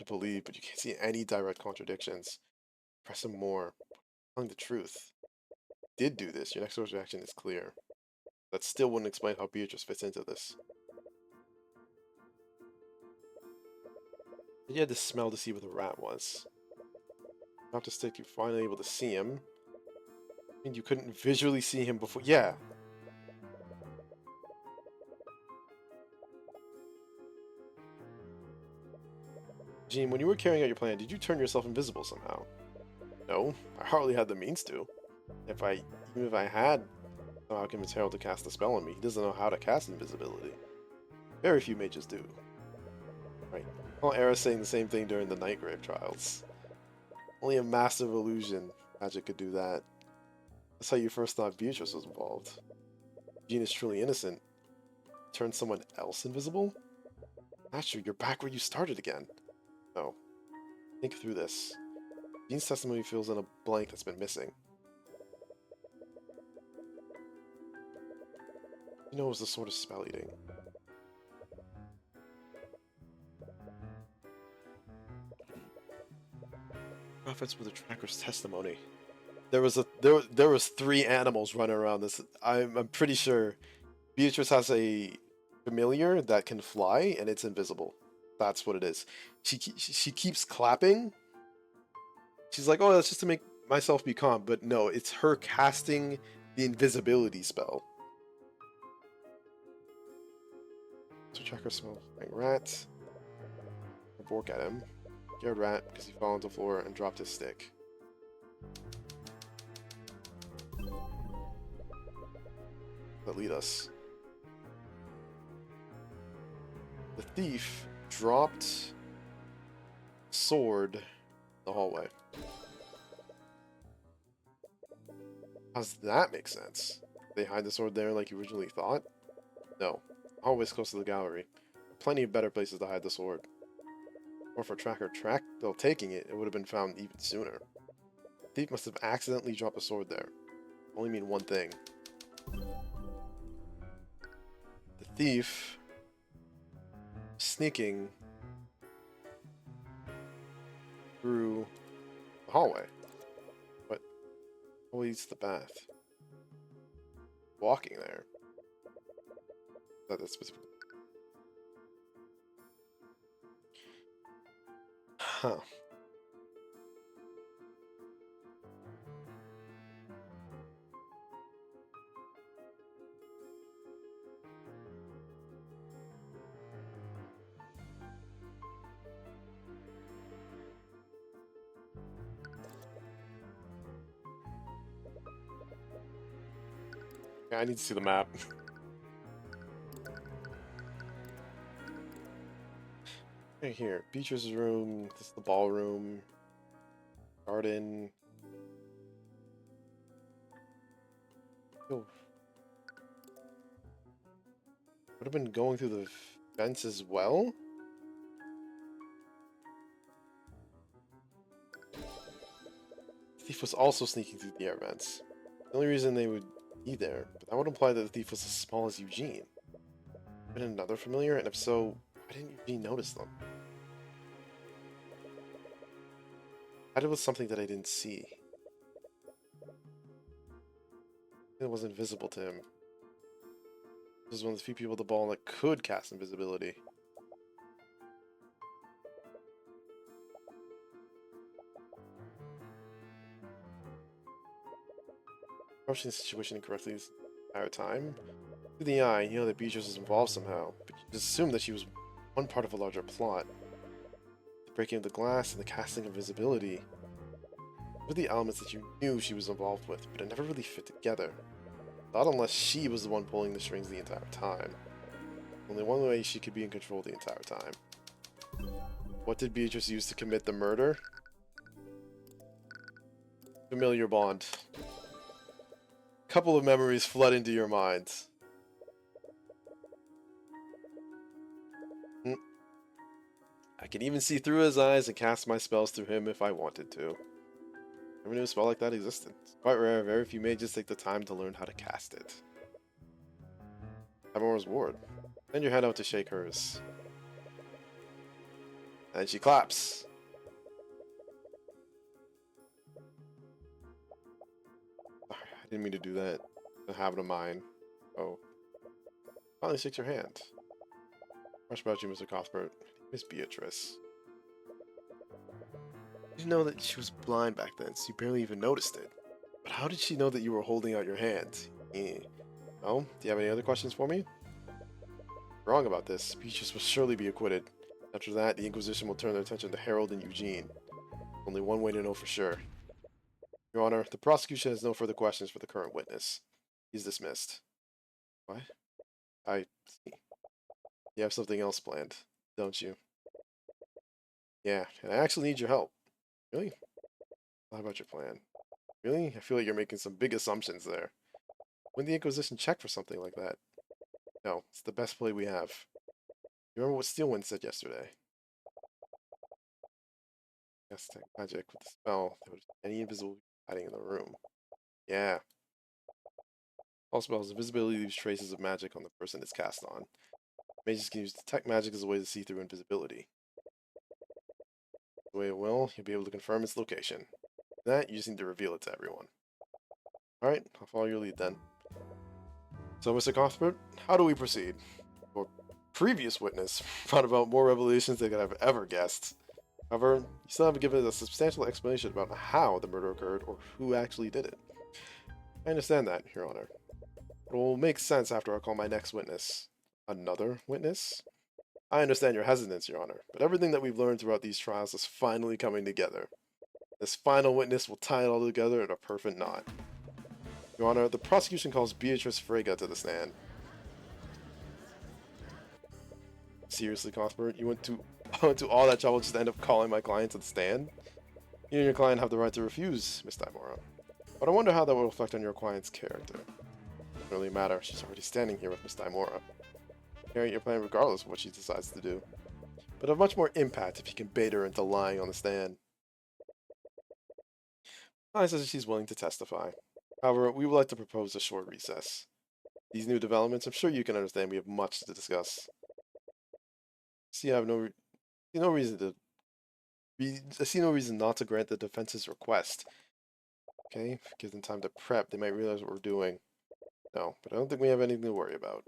believe, but you can't see any direct contradictions. Press him more. Telling the truth. Did do this. Your next course of action is clear. That still wouldn't explain how Beatrice fits into this. You had to smell to see where the rat was. Dropped a stick, you're finally able to see him. And you couldn't visually see him before. Yeah. Jean, when you were carrying out your plan, did you turn yourself invisible somehow? No, I hardly had the means to. Even if I had somehow convinced Harold to cast a spell on me, he doesn't know how to cast invisibility. Very few mages do. Right. Well, Era's saying the same thing during the Nightgrave trials. Only a massive illusion magic could do that. That's how you first thought Beatrice was involved. Jean is truly innocent. Turn someone else invisible? Naturally, you're back where you started again. No. Think through this. Jean's testimony fills in a blank that's been missing. You know, it was the sort of spell eating. Prophets with the tracker's testimony. There was 3 animals running around this. I'm pretty sure Beatrice has a familiar that can fly and it's invisible. That's what it is. She keeps clapping. She's like, oh, that's just to make myself be calm. But no, it's her casting the invisibility spell. So tracker smells like rat. Bork at him. Scared rat because he fell on the floor and dropped his stick. That lead us. The thief dropped sword in the hallway. How does that make sense? Did they hide the sword there like you originally thought? No. Always close to the gallery. Plenty of better places to hide the sword. Or if a tracker tracked though taking it, it would have been found even sooner. The thief must have accidentally dropped a sword there. Only mean one thing. The thief sneaking through the hallway. What? Oh, leads to the bath. Walking there. That's specific. Huh. Yeah, I need to see the map. Right here, Beatrice's room. This is the ballroom. Garden. Yo. Would have been going through the vents as well. The thief was also sneaking through the air vents. The only reason they would be there, but that would imply that the thief was as small as Eugene. Been another familiar, and if so, why didn't Eugene notice them? How did it was something that I didn't see? It was invisible to him. This was one of the few people at the ball that could cast invisibility. Approaching the situation incorrectly this entire time. Through the eye, you know that Beatrice was involved somehow, but you just assumed that she was one part of a larger plot. The breaking of the glass and the casting of invisibility were the elements that you knew she was involved with, but it never really fit together. Not unless she was the one pulling the strings the entire time. Only one way she could be in control the entire time. What did Beatrice use to commit the murder? Familiar bond. Couple of memories flood into your mind. I can even see through his eyes and cast my spells through him if I wanted to. Never knew a spell like that existed. It's quite rare, very few mages take the time to learn how to cast it. Everyone's ward. Send your hand out to shake hers. And she claps. Sorry, I didn't mean to do that. The habit of mine. Oh. Finally shakes your hand. Much about you, Mr. Cuthbert. Miss Beatrice. You know that she was blind back then, so you barely even noticed it. But how did she know that you were holding out your hand? Oh, do you have any other questions for me? Wrong about this. Beatrice will surely be acquitted. After that, the Inquisition will turn their attention to Harold and Eugene. Only one way to know for sure. Your Honor, the prosecution has no further questions for the current witness. He's dismissed. What? I see. You have something else planned, don't you? Yeah, and I actually need your help. Really? How about your plan? Really? I feel like you're making some big assumptions there. When the Inquisition check for something like that? No, it's the best play we have. You remember what Steelwind said yesterday? Yes, tech magic with the spell. There was any invisible hiding in the room. Yeah. All spells, invisibility leaves traces of magic on the person it's cast on. Mages can use detect magic as a way to see through invisibility. The way it will, you'll be able to confirm its location. That, you just need to reveal it to everyone. Alright, I'll follow your lead then. So, Mr. Cuthbert, how do we proceed? Your previous witness found about more revelations than I could have ever guessed. However, you still haven't given us a substantial explanation about how the murder occurred or who actually did it. I understand that, Your Honor. It will make sense after I call my next witness. Another witness? I understand your hesitance, Your Honor, but everything that we've learned throughout these trials is finally coming together. This final witness will tie it all together in a perfect knot. Your Honor, the prosecution calls Beatrice Frege to the stand. Seriously, Cuthbert, you went to all that trouble just to end up calling my client to the stand? You and your client have the right to refuse, Miss Dimora. But I wonder how that will affect on your client's character. It doesn't really matter, she's already standing here with Miss Dimora. Carrying your plan regardless of what she decides to do. But have much more impact if you can bait her into lying on the stand. I says she's willing to testify. However, we would like to propose a short recess. These new developments, I'm sure you can understand we have much to discuss. See, I have no reason to. I see no reason not to grant the defense's request. Okay, give them time to prep. They might realize what we're doing. No, but I don't think we have anything to worry about.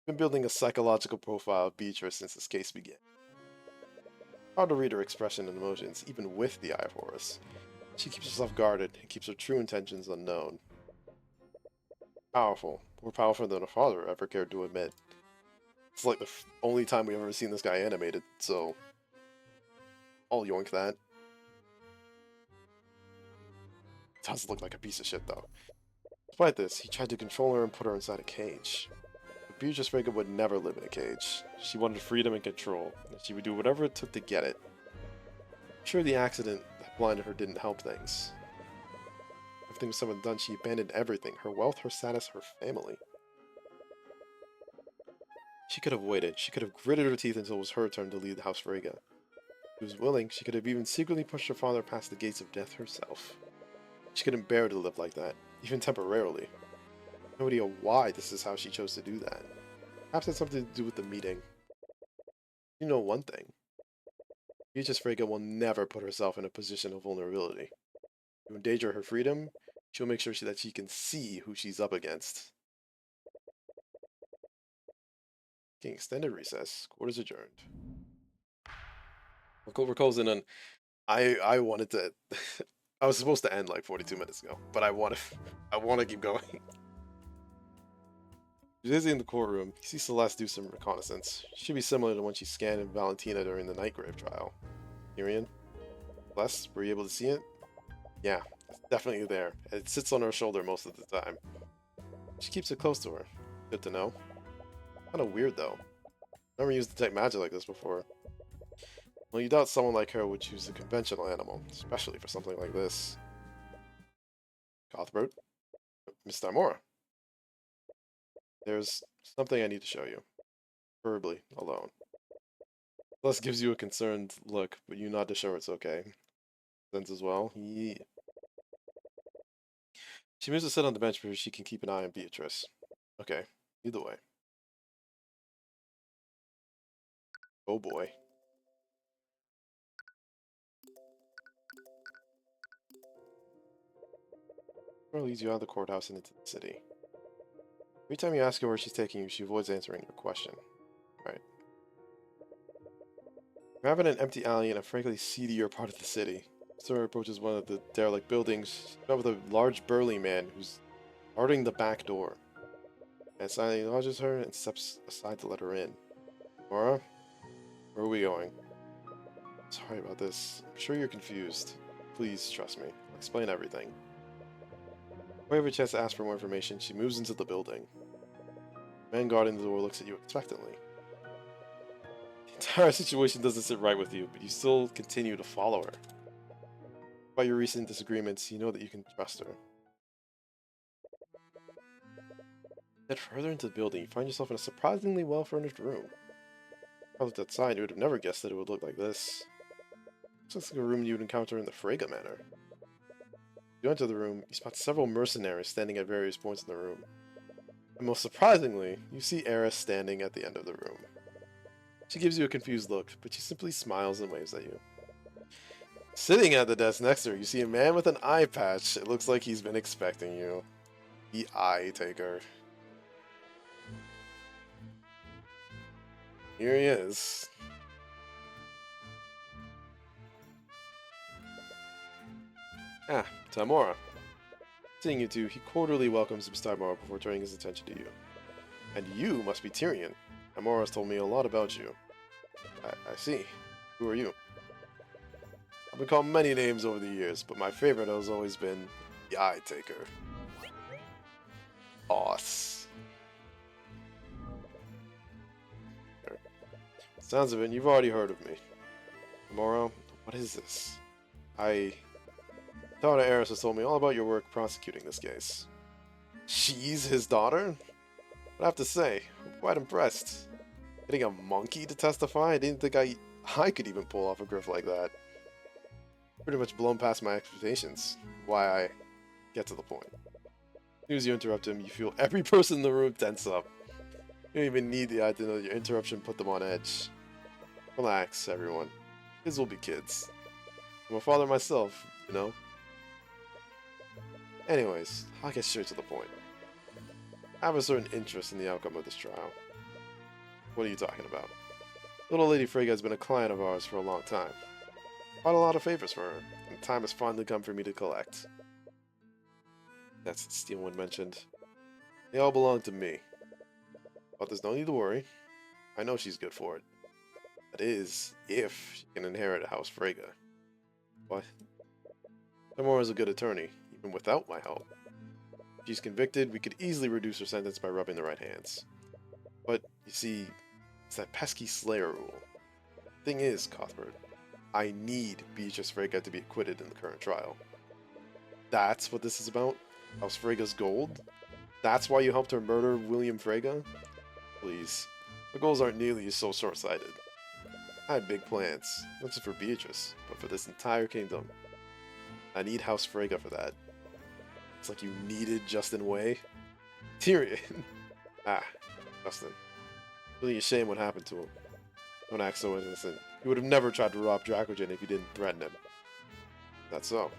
We've been building a psychological profile of Beatrice since this case began. Hard to read her expression and emotions, even with the Eye of Horus. She keeps herself guarded and keeps her true intentions unknown. Powerful. More powerful than her father ever cared to admit. It's like the only time we've ever seen this guy animated, so I'll yoink that. Does look like a piece of shit, though. Despite this, he tried to control her and put her inside a cage. But Beatrice Frege would never live in a cage. She wanted freedom and control, and she would do whatever it took to get it. I'm sure the accident that blinded her didn't help things. Everything was said and done, she abandoned everything. Her wealth, her status, her family. She could have waited. She could have gritted her teeth until it was her turn to lead the House Frege. If she was willing, she could have even secretly pushed her father past the gates of death herself. She couldn't bear to live like that, even temporarily. No idea why this is how she chose to do that. Perhaps it had something to do with the meeting. You know one thing. Beatrice Frege will never put herself in a position of vulnerability. To endanger her freedom, she'll make sure that she can see who she's up against. Taking extended recess. Court is adjourned. We're closing in. I wanted to. I was supposed to end like 42 minutes ago, but I want to keep going. She's busy in the courtroom. You see Celeste do some reconnaissance. She should be similar to when she scanned Valentina during the Nightgrave trial. Tyrion? Celeste, were you able to see it? Yeah, it's definitely there. It sits on her shoulder most of the time. She keeps it close to her. Good to know. Kinda weird though. Never used detect magic like this before. Well, you doubt someone like her would choose a conventional animal, especially for something like this. Cuthbert? Miss Dimora? There's something I need to show you. Preferably alone. Celeste gives you a concerned look, but you nod to show it's okay. Sense as well. She moves to sit on the bench because she can keep an eye on Beatrice. Okay, either way. Oh boy. Or leads you out of the courthouse and into the city. Every time you ask her where she's taking you, she avoids answering your question. Right. You're having an empty alley in a frankly seedier part of the city. Sir approaches one of the derelict buildings, met with a large burly man who's guarding the back door. And silently acknowledges her and steps aside to let her in. Laura, where are we going? Sorry about this. I'm sure you're confused. Please trust me. I'll explain everything. Before you have a chance to ask for more information, she moves into the building. The man guarding the door looks at you expectantly. The entire situation doesn't sit right with you, but you still continue to follow her. Despite your recent disagreements, you know that you can trust her. Head further into the building, you find yourself in a surprisingly well-furnished room. If I looked outside, you would have never guessed that it would look like this. It looks like a room you would encounter in the Frege Manor. You enter the room, you spot several mercenaries standing at various points in the room. And most surprisingly, you see Eris standing at the end of the room. She gives you a confused look, but she simply smiles and waves at you. Sitting at the desk next to her, you see a man with an eye patch. It looks like he's been expecting you. The Eye Taker. Here he is. Ah, Tamora. Seeing you two, he cordially welcomes Miss Tamora before turning his attention to you. And you must be Tyrion. Tamora's told me a lot about you. I see. Who are you? I've been called many names over the years, but my favorite has always been the Eye Taker. Boss. Sounds of it, you've already heard of me. Tamora, what is this? Daughter Eris has told me all about your work prosecuting this case. She's his daughter? But I have to say, I'm quite impressed. Getting a monkey to testify? I didn't think I could even pull off a grift like that. Pretty much blown past my expectations. Why I get to the point. As soon as you interrupt him, you feel every person in the room tense up. You don't even need the eye to know that your interruption put them on edge. Relax, everyone. Kids will be kids. I'm a father myself, you know? Anyways, I'll get straight to the point. I have a certain interest in the outcome of this trial. What are you talking about? Little Lady Frege has been a client of ours for a long time. Quite a lot of favors for her, and the time has finally come for me to collect. That's the Steelwind mentioned. They all belong to me. But there's no need to worry. I know she's good for it. That is, if she can inherit House Frege. What? Tamora is a good attorney, even without my help. If she's convicted, we could easily reduce her sentence by rubbing the right hands. But, you see, it's that pesky Slayer rule. Thing is, Cuthbert, I need Beatrice Frege to be acquitted in the current trial. That's what this is about? House Frege's gold? That's why you helped her murder William Frege? Please, the goals aren't nearly so short-sighted. I had big plans, not just for Beatrice, but for this entire kingdom. I need House Frege for that. It's like you needed Justin Way. Tyrion! Justin. Really a shame what happened to him. Don't act so innocent. He would have never tried to rob Dracogen if you didn't threaten him. That's so.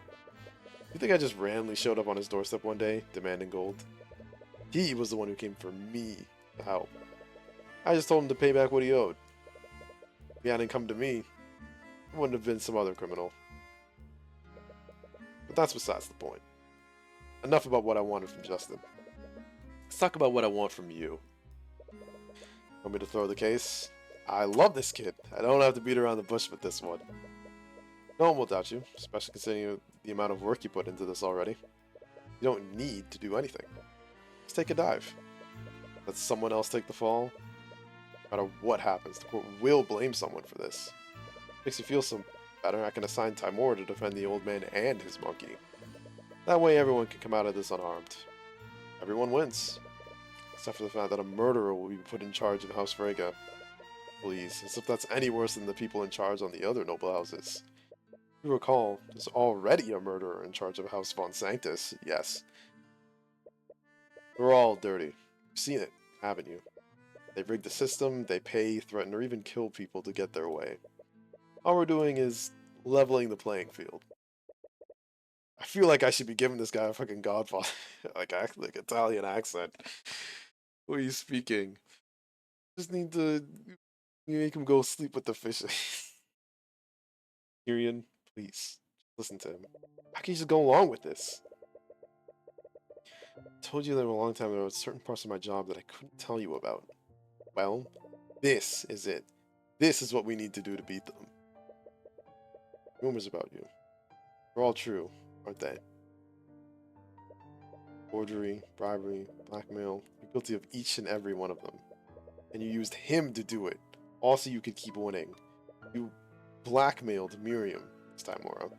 You think I just randomly showed up on his doorstep one day, demanding gold? He was the one who came for me to help. I just told him to pay back what he owed. If he hadn't come to me, it wouldn't have been some other criminal. But that's besides the point. Enough about what I wanted from Justin. Let's talk about what I want from you. Want me to throw the case? I love this kid. I don't have to beat around the bush with this one. No one will doubt you, especially considering the amount of work you put into this already. You don't need to do anything. Just take a dive. Let someone else take the fall. No matter what happens, the court will blame someone for this. Makes you feel some better. I can assign Tamora to defend the old man and his monkey. That way everyone can come out of this unharmed. Everyone wins. Except for the fact that a murderer will be put in charge of House Frege. Please, as if that's any worse than the people in charge on the other noble houses. If you recall, there's already a murderer in charge of House Von Sanctus, yes. They're all dirty. You've seen it, haven't you? They rig the system, they pay, threaten, or even kill people to get their way. All we're doing is leveling the playing field. I feel like I should be giving this guy a fucking Godfather, like Italian accent. What are you speaking? Just need to make him go sleep with the fishes. Tyrion, please listen to him. How can you just go along with this? I told you that a long time ago. There were certain parts of my job that I couldn't tell you about. Well, this is it. This is what we need to do to beat them. Rumors about you. They're all true, aren't they? Forgery, bribery, blackmail. You're guilty of each and every one of them. And you used him to do it. Also, you could keep winning. You blackmailed Miriam this time, Laura.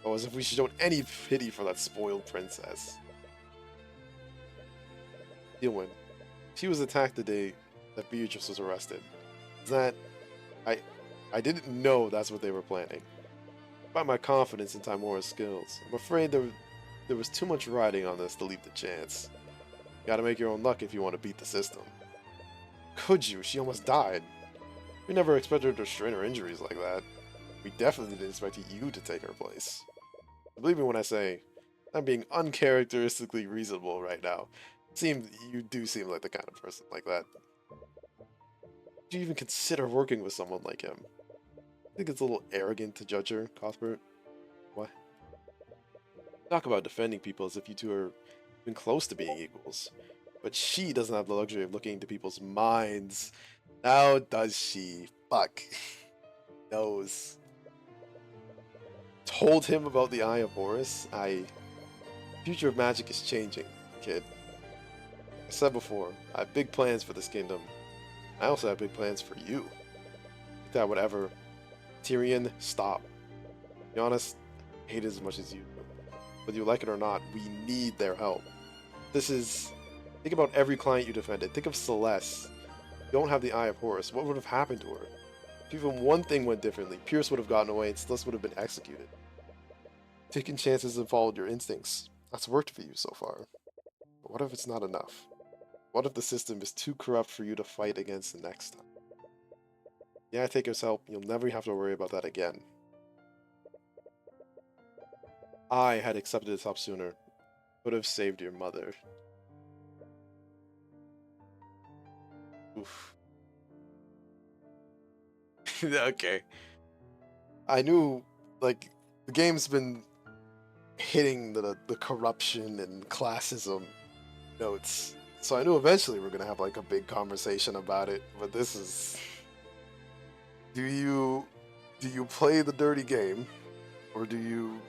Oh, as if we showed any pity for that spoiled princess. Dylan, she was attacked the day that Beatrice was arrested. Is that... I didn't know that's what they were planning. About my confidence in Timora's skills, I'm afraid there was too much riding on this to leave the chance. You gotta make your own luck if you want to beat the system. Could you? She almost died. We never expected her to strain her injuries like that. We definitely didn't expect you to take her place. Believe me when I say, I'm being uncharacteristically reasonable right now. You do seem like the kind of person like that. Would you even consider working with someone like him? I think it's a little arrogant to judge her, Cuthbert. What? Talk about defending people as if you two are even close to being equals. But she doesn't have the luxury of looking into people's minds. Now does she? Fuck. Knows. Told him about the Eye of Horus. Future of magic is changing, kid. I said before, I have big plans for this kingdom. I also have big plans for you. That whatever. Tyrion, stop. To be honest, I hate it as much as you do. Whether you like it or not, we need their help. Think about every client you defended. Think of Celeste. You don't have the Eye of Horus. What would have happened to her? If even one thing went differently, Pierce would have gotten away and Celeste would have been executed. Taking chances and followed your instincts. That's worked for you so far. But what if it's not enough? What if the system is too corrupt for you to fight against the next time? Yeah, take his help. You'll never have to worry about that again. I had accepted his help sooner. Could have saved your mother. Oof. Okay. I knew, like, the game's been hitting the corruption and classism notes. So I knew eventually we're gonna have, like, a big conversation about it. But this is... Do you play the dirty game? Or do you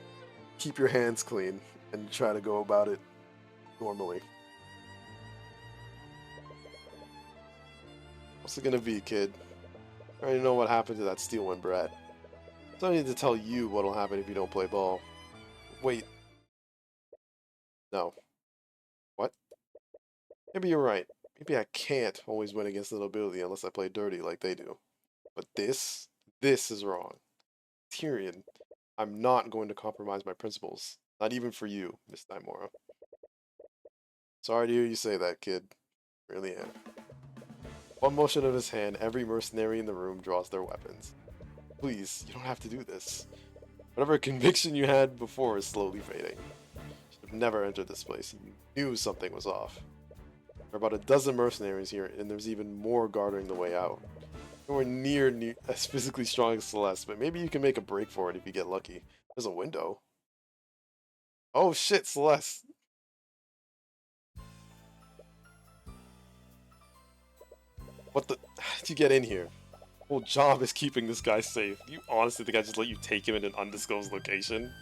keep your hands clean and try to go about it normally? What's it gonna be, kid? I already know what happened to that Steelwind brat. So I need to tell you what'll happen if you don't play ball. Wait. No. What? Maybe you're right. Maybe I can't always win against the nobility unless I play dirty like they do. But this is wrong. Tyrion, I'm not going to compromise my principles. Not even for you, Miss Dimora. Sorry to hear you say that, kid. Really am. One motion of his hand, every mercenary in the room draws their weapons. Please, you don't have to do this. Whatever conviction you had before is slowly fading. You should have never entered this place. You knew something was off. There are about a dozen mercenaries here, and there's even more guarding the way out. Nowhere near as physically strong as Celeste, but maybe you can make a break for it if you get lucky. There's a window. Oh shit, Celeste! What the? How did you get in here? Whole job is keeping this guy safe. You honestly think I just let you take him in an undisclosed location?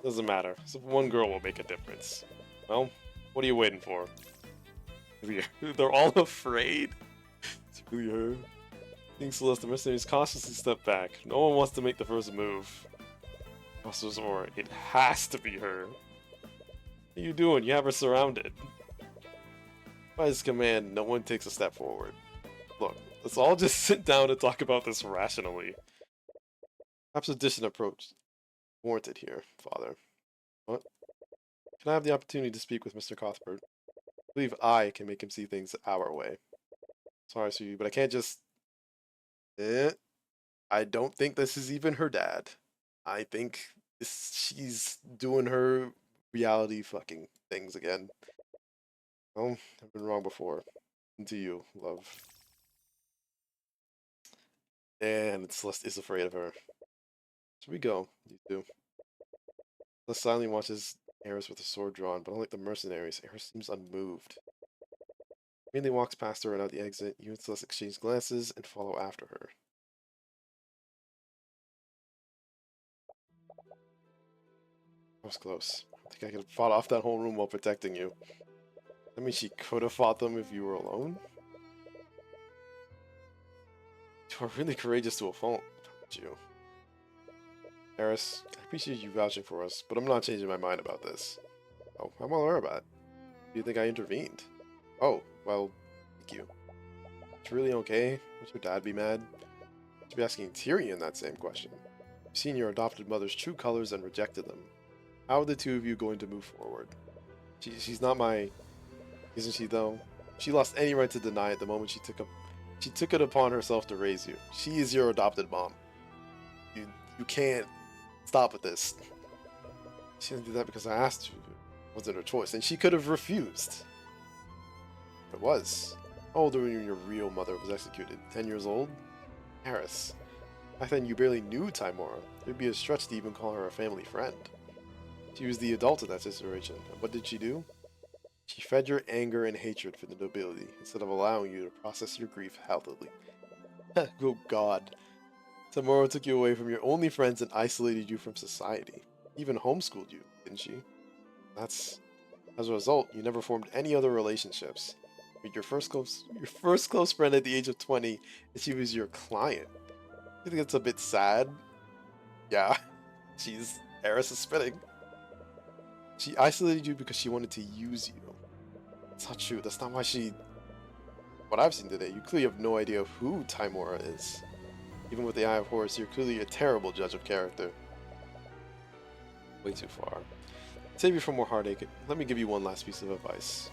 Doesn't matter. So one girl will make a difference. Well, what are you waiting for? They're all afraid? It's really her. King Celeste, the mercenaries cautiously step back. No one wants to make the first move. Officers or it has to be her. What are you doing? You have her surrounded. By his command, no one takes a step forward. Look, let's all just sit down and talk about this rationally. Perhaps a distant approach warranted here, Father. What? Can I have the opportunity to speak with Mr. Cuthbert? I believe I can make him see things our way. Sorry, sweetie, but I can't just... I don't think this is even her dad. I think She's doing her reality fucking things again. Oh, I've been wrong before. Into you, love. And Celeste is afraid of her. So we go, you two. Celeste silently watches Eris with a sword drawn, but unlike the mercenaries, Eris seems unmoved. Immediately walks past her and out the exit. You and Celeste exchange glances and follow after her. That was close. I think I could have fought off that whole room while protecting you. I mean, she could have fought them if you were alone. You are really courageous to a fault, you. Eris, I appreciate you vouching for us, but I'm not changing my mind about this. Oh, I'm all aware about it. Do you think I intervened? Oh, well, thank you. It's really okay? Would your dad be mad? You should be asking Tyrion that same question. You've seen your adopted mother's true colors and rejected them. How are the two of you going to move forward? She's not my... Isn't she, though? She lost any right to deny it the moment she took it upon herself to raise you. She is your adopted mom. You can't stop with this. She didn't do that because I asked her. It wasn't her choice, and she could have refused. It was. How old were you when your real mother was executed? 10 years old? Eris. Back then you barely knew Tymora. It would be a stretch to even call her a family friend. She was the adult in that situation, and what did she do? She fed your anger and hatred for the nobility, instead of allowing you to process your grief healthily. Oh god. Tymora took you away from your only friends and isolated you from society. Even homeschooled you, didn't she? As a result, you never formed any other relationships. With your first close friend at the age of 20, and she was your client. You think that's a bit sad? Yeah. Eris is spitting. She isolated you because she wanted to use you. That's not true. That's not why she... What I've seen today, you clearly have no idea who Tymora is. Even with the Eye of Horus, you're clearly a terrible judge of character. Way too far. Save you from more heartache. Let me give you one last piece of advice.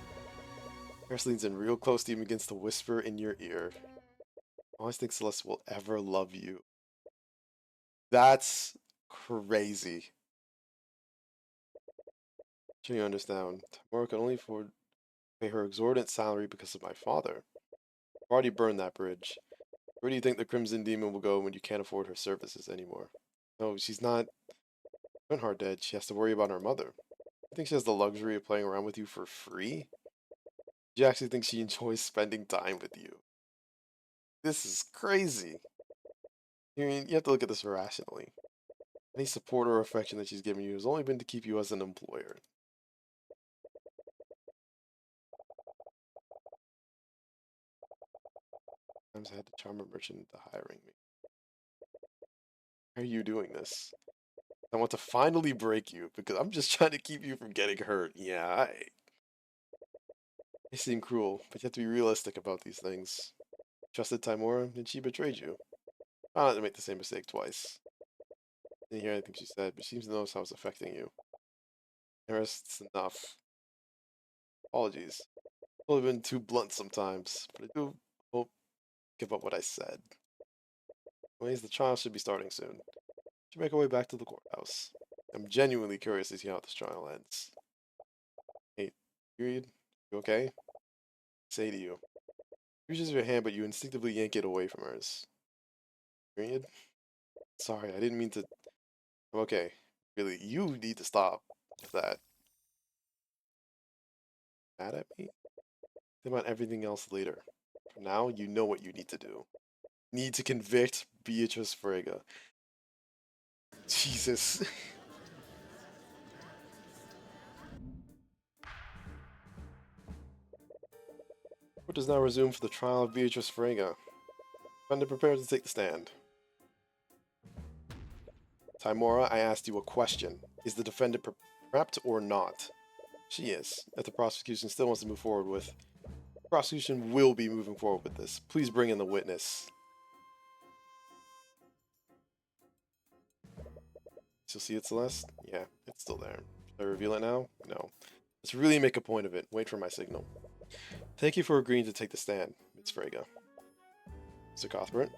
Eris leans in real close to you and begins to whisper in your ear. I always think Celeste will ever love you. That's crazy. Sure you understand. Tymora can only afford to pay her exorbitant salary because of my father. I've already burned that bridge. Where do you think the Crimson Demon will go when you can't afford her services anymore? No, she's not hard dead. She has to worry about her mother. You think she has the luxury of playing around with you for free? Do you actually think she enjoys spending time with you? This is crazy. You have to look at this rationally. Any support or affection that she's given you has only been to keep you as an employer. Sometimes I had to charm a merchant into hiring me. Why are you doing this? I want to finally break you because I'm just trying to keep you from getting hurt. Yeah, I seem cruel, but you have to be realistic about these things. Trusted Tymora, and she betrayed you. Try not to make the same mistake twice. Didn't hear anything she said, but she seems to notice how it's affecting you. Eris, it's enough. Apologies. I've been too blunt sometimes, but I do hope give up what I said. Anyways, the trial should be starting soon. Should make our way back to the courthouse. I'm genuinely curious to see how this trial ends. Hey, period. You okay? Say to you. Reaches your hand, but you instinctively yank it away from hers. Period. Sorry, I didn't mean to. I'm okay. Really, you need to stop with that. Mad at me? Think about everything else later. For now, you know what you need to do. Need to convict Beatrice Frege. Jesus. Court is now resumed for the trial of Beatrice Frege. Panda prepared to take the stand. Tymora, I asked you a question. Is the defendant prepped or not? She is. If the prosecution still wants to move forward with... The prosecution will be moving forward with this. Please bring in the witness. You'll see it, Celeste? Yeah, it's still there. Should I reveal it now? No. Let's really make a point of it. Wait for my signal. Thank you for agreeing to take the stand, Miss Frege. Mr. Cuthbert?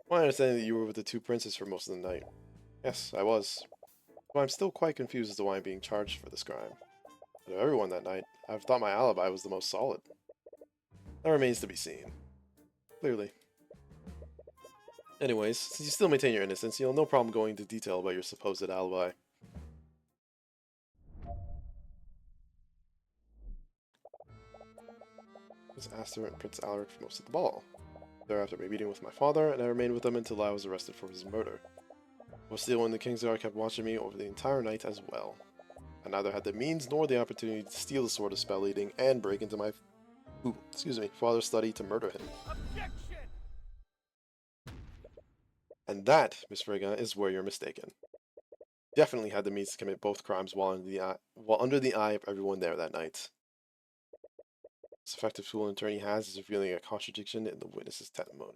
My understanding that you were with the two princes for most of the night. Yes, I was. But I'm still quite confused as to why I'm being charged for this crime. Out of everyone that night, I've thought my alibi was the most solid. That remains to be seen. Clearly. Anyways, since you still maintain your innocence, you'll have no problem going into detail about your supposed alibi. Miss Astor and Prince Alaric for most of the ball. Thereafter, my meeting with my father, and I remained with him until I was arrested for his murder. While still in the Kingsguard kept watching me over the entire night as well. I neither had the means nor the opportunity to steal the Sword of Spell Eating and break into my father's study to murder him. Objection! And that, Miss Frigga, is where you're mistaken. Definitely had the means to commit both crimes while under the eye of everyone there that night. This effective tool an attorney has is revealing a contradiction in the witness's testimony.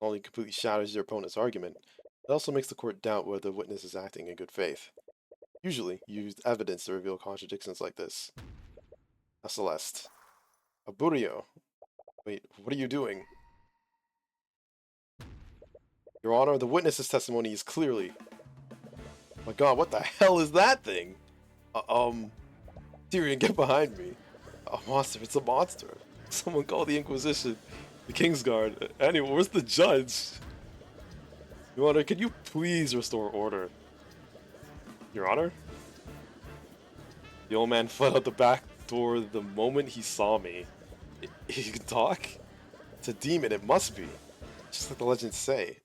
Not only completely shatters your opponent's argument, it also makes the court doubt whether the witness is acting in good faith. Usually, you use evidence to reveal contradictions like this. Now, Celeste. Aburio. Wait, what are you doing? Your Honor, the witness's testimony is clearly... Oh my god, what the hell is that thing? Tyrion, get behind me. A monster, it's a monster. Someone call the Inquisition. The Kingsguard. Anyway, where's the judge? Your Honor, can you please restore order? Your Honor? The old man fled out the back door the moment he saw me. He can talk? It's a demon, it must be. Just like the legends say.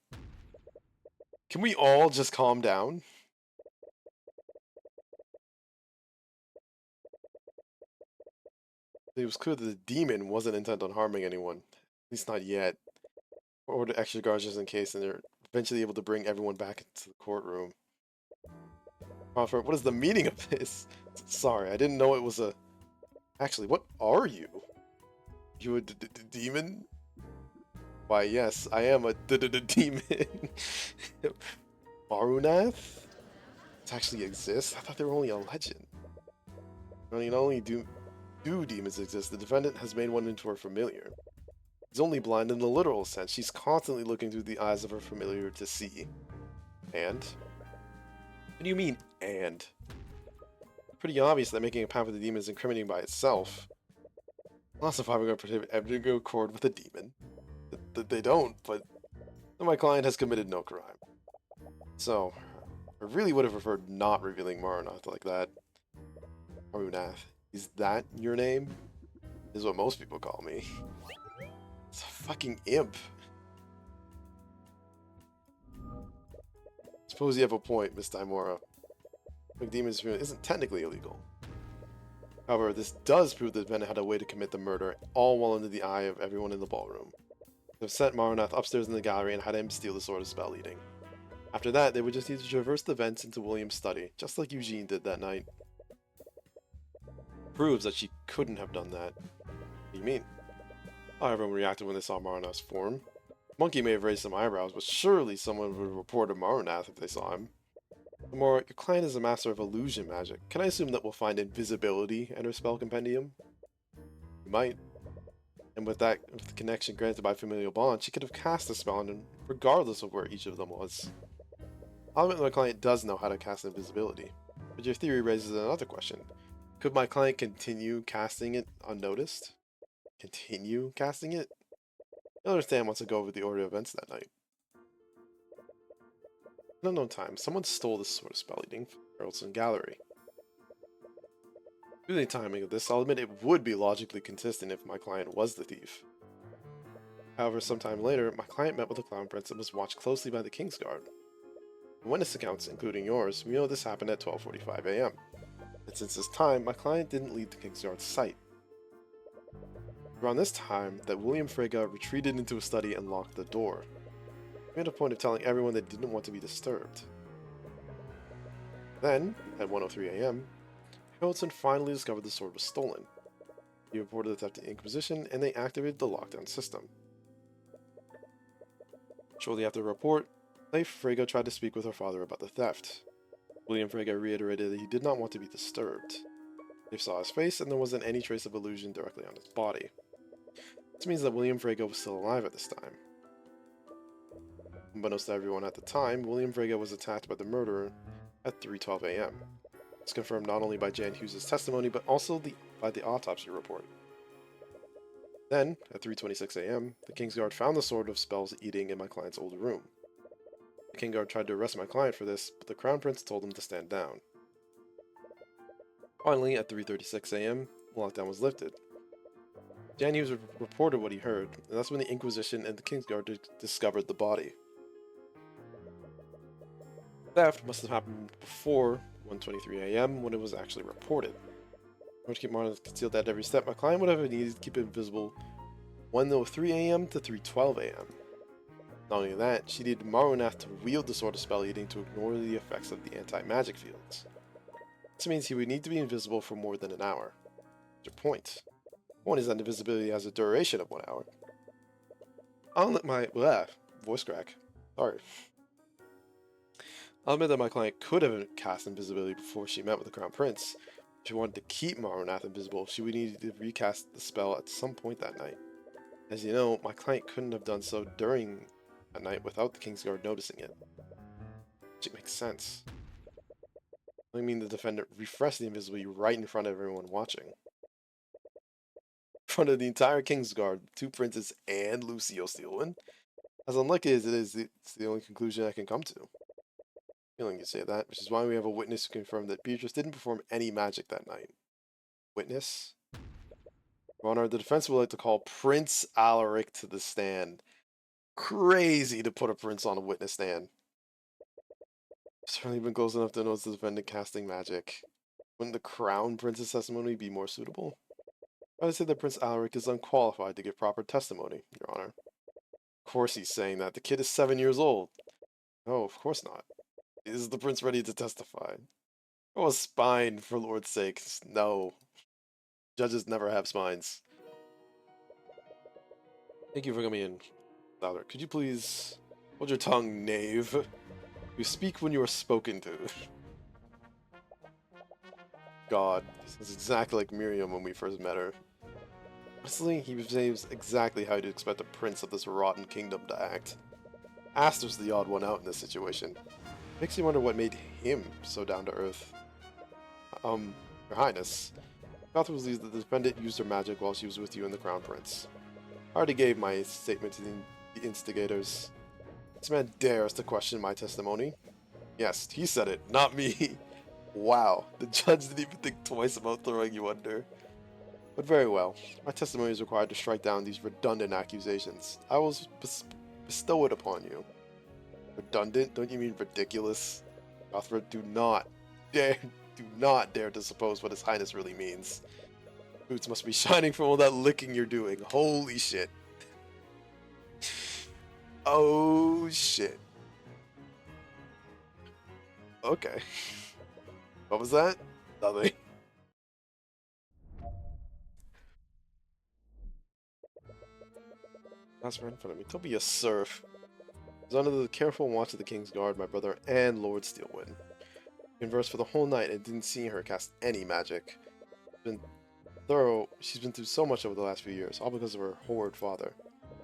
Can we all just calm down? It was clear that the demon wasn't intent on harming anyone. At least not yet. Order extra guards just in case, and they're eventually able to bring everyone back into the courtroom. Crawford, what is the meaning of this? Sorry, I didn't know it was a... Actually, what are you? You a demon? Why, yes, I am a demon. Marunath? It actually exists? I thought they were only a legend. I mean, not only do demons exist, the defendant has made one into her familiar. He's only blind in the literal sense. She's constantly looking through the eyes of her familiar to see. And? What do you mean, and? Pretty obvious that making a pact with a demon is incriminating by itself. Lots of how we're going to prohibit everyone to go accord with a demon. They don't, but my client has committed no crime. So, I really would have preferred not revealing Marunath like that. Marunath. Is that your name? Is what most people call me. It's a fucking imp. Suppose you have a point, Miss Timora. Like demons isn't technically illegal. However, this does prove that the defendant had a way to commit the murder, all while under the eye of everyone in the ballroom. They've sent Marunath upstairs in the gallery and had him steal the Sword of Spell Eating. After that, they would just need to traverse the vents into William's study, just like Eugene did that night. Proves that she couldn't have done that. What do you mean? How everyone reacted when they saw Marunath's form. Monkey may have raised some eyebrows, but surely someone would have reported Marunath if they saw him. Furthermore, your client is a master of illusion magic. Can I assume that we'll find invisibility in her spell compendium? You might. And with the connection granted by familial bond, she could have cast a spell on him, regardless of where each of them was. I'll admit my client does know how to cast invisibility, but your theory raises another question. Could my client continue casting it unnoticed? Continue casting it? You'll understand once I go over the order of events that night. In unknown time, someone stole this Sword of Spell Eating from the Earlson Gallery. Due to the timing of this, I'll admit it would be logically consistent if my client was the thief. However, sometime later, my client met with the Clown Prince and was watched closely by the Kingsguard. From witness accounts, including yours, we know this happened at 12:45 AM. And since this time, my client didn't leave the Kingsguard's sight. Around this time, that William Frigga retreated into a study and locked the door. He made a point of telling everyone they didn't want to be disturbed. Then, at 1:03 AM, Haroldson finally discovered the sword was stolen. He reported the theft to the Inquisition, and they activated the lockdown system. Shortly after the report, Leif Frigga tried to speak with her father about the theft. William Frigga reiterated that he did not want to be disturbed. Leif saw his face, and there wasn't any trace of illusion directly on his body. This means that William Frigga was still alive at this time. Unbeknownst to everyone at the time, William Frigga was attacked by the murderer, at 3:12 a.m. It's confirmed not only by Jan Hughes' testimony, but also by the autopsy report. Then, at 3:26 a.m., the Kingsguard found the Sword of Spells eating in my client's old room. The Kingsguard tried to arrest my client for this, but the Crown Prince told him to stand down. Finally, at 3:36 a.m., the lockdown was lifted. Jan Hughes reported what he heard, and that's when the Inquisition and the Kingsguard discovered the body. Theft must have happened before 1:23 a.m. when it was actually reported. In order to keep Marnath concealed at every step, my client would have needed to keep it invisible 1:03 a.m. to 3:12 a.m. Not only that, she needed Marnath to wield the Sword of Spell Eating to ignore the effects of the anti-magic fields. This means he would need to be invisible for more than an hour. There's your point. One is that invisibility has a duration of 1 hour. I'll admit voice crack. Sorry. I'll admit that my client could have cast invisibility before she met with the Crown Prince. If she wanted to keep Marnath invisible, she would need to recast the spell at some point that night. As you know, my client couldn't have done so during that night without the Kingsguard noticing it. Which makes sense. I mean, the defendant refreshed the invisibility right in front of everyone watching. In front of the entire Kingsguard, the 2 princes, and Lucio Steelwind. As unlucky as it is, it's the only conclusion I can come to. Feeling you say that, which is why we have a witness who confirmed that Beatrice didn't perform any magic that night. Witness? Your Honor, the defense would like to call Prince Alaric to the stand. Crazy to put a prince on a witness stand. I've certainly been close enough to notice the defendant casting magic. Wouldn't the Crown Prince's testimony be more suitable? I would say that Prince Alaric is unqualified to give proper testimony, Your Honor. Of course he's saying that. The kid is 7 years old. No, of course not. Is the prince ready to testify? Oh, a spine, for Lord's sake. No. Judges never have spines. Thank you for coming in, Alaric. Could you please hold your tongue, knave? You speak when you are spoken to. God, this is exactly like Miriam when we first met her. Honestly, he behaves exactly how you'd expect a prince of this rotten kingdom to act. Aster's the odd one out in this situation. Makes you wonder what made him so down to earth. Your Highness, Cuthbert believes that the defendant used her magic while she was with you and the Crown Prince. I already gave my statement to the instigators. This man dares to question my testimony. Yes, he said it, not me. Wow, the judge didn't even think twice about throwing you under. But very well, my testimony is required to strike down these redundant accusations. I will bestow it upon you. Redundant? Don't you mean ridiculous? Cuthbert, do not dare to suppose what His Highness really means. Boots must be shining from all that licking you're doing. Holy shit. Oh shit. Okay. What was that? Nothing. That's right in front of me. Don't be a serf. I was under the careful watch of the Kingsguard, my brother, and Lord Steelwind. We conversed for the whole night and didn't see her cast any magic. She's been through so much over the last few years, all because of her horrid father.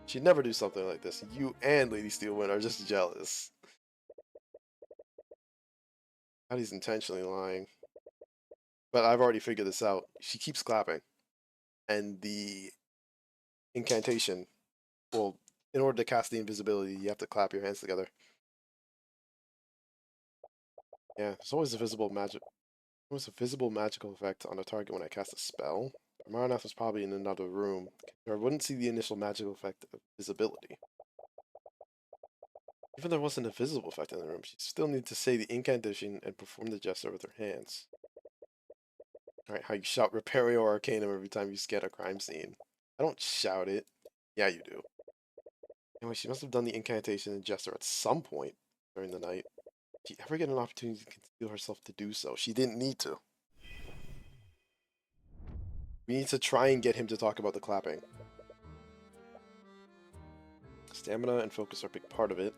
She'd never do something like this. You and Lady Steelwind are just jealous. He's intentionally lying. But I've already figured this out. She keeps clapping. And the incantation, well, in order to cast the invisibility, you have to clap your hands together. Yeah, there's always a visible magical effect on a target when I cast a spell. Marnath was probably in another room, or I wouldn't see the initial magical effect of visibility. Even if there wasn't a visible effect in the room, she'd still need to say the incantation and perform the gesture with her hands. Alright, how you shout Repario Arcanum every time you scan a crime scene. I don't shout it. Yeah, you do. Anyway, she must have done the incantation and gesture at some point during the night. Did she ever get an opportunity to conceal herself to do so? She didn't need to. We need to try and get him to talk about the clapping. Stamina and focus are a big part of it.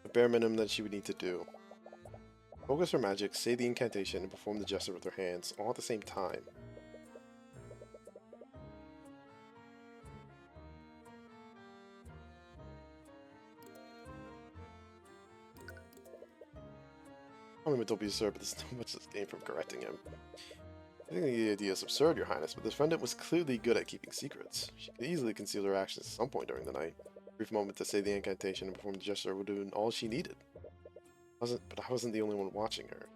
The bare minimum that she would need to do. Focus her magic, say the incantation, and perform the gesture with her hands, all at the same time. Don't be disturbed, but there's not much that's gained from correcting him. I think the idea is absurd, Your Highness, but the defendant was clearly good at keeping secrets. She could easily conceal her actions at some point during the night. A brief moment to say the incantation and perform the gesture would have been all she needed. But I wasn't the only one watching her.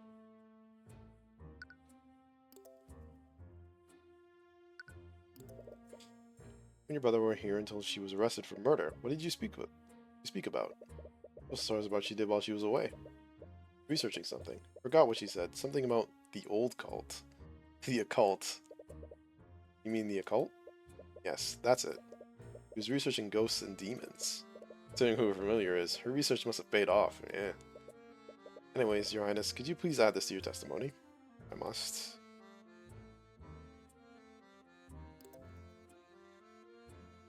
And your brother weren't here until she was arrested for murder. What did you speak about? Those stories about she did while she was away. Researching something. Forgot what she said. Something about the old cult. The occult. You mean the occult? Yes, that's it. He was researching ghosts and demons. Considering who her familiar is, her research must have paid off, yeah. Anyways, Your Highness, could you please add this to your testimony? I must.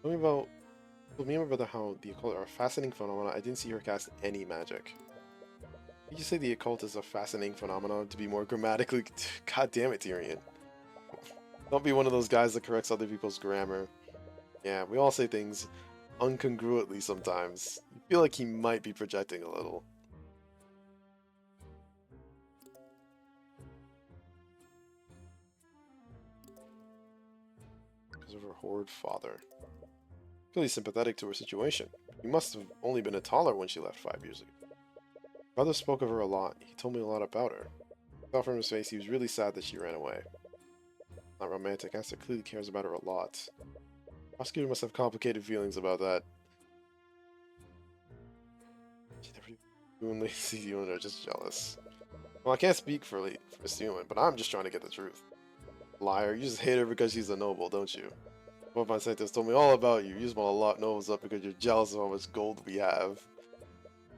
Tell me and my brother how the occult are a fascinating phenomena. I didn't see her cast any magic. Did you say the occult is a fascinating phenomenon to be more grammatically? God damn it, Tyrion. Don't be one of those guys that corrects other people's grammar. Yeah, we all say things incongruently sometimes. You feel like he might be projecting a little. Because of her horrid father. Really sympathetic to her situation. He must have only been a toddler when she left 5 years ago. Brother spoke of her a lot. He told me a lot about her. I saw from his face he was really sad that she ran away. Not romantic, Esther clearly cares about her a lot. The prosecutor must have complicated feelings about that. She never see you and are just jealous. Well, I can't speak for Miss Newman, but I'm just trying to get the truth. Liar, you just hate her because she's a noble, don't you? One of my scientists told me all about you. You just want to lock Novels up because you're jealous of how much gold we have.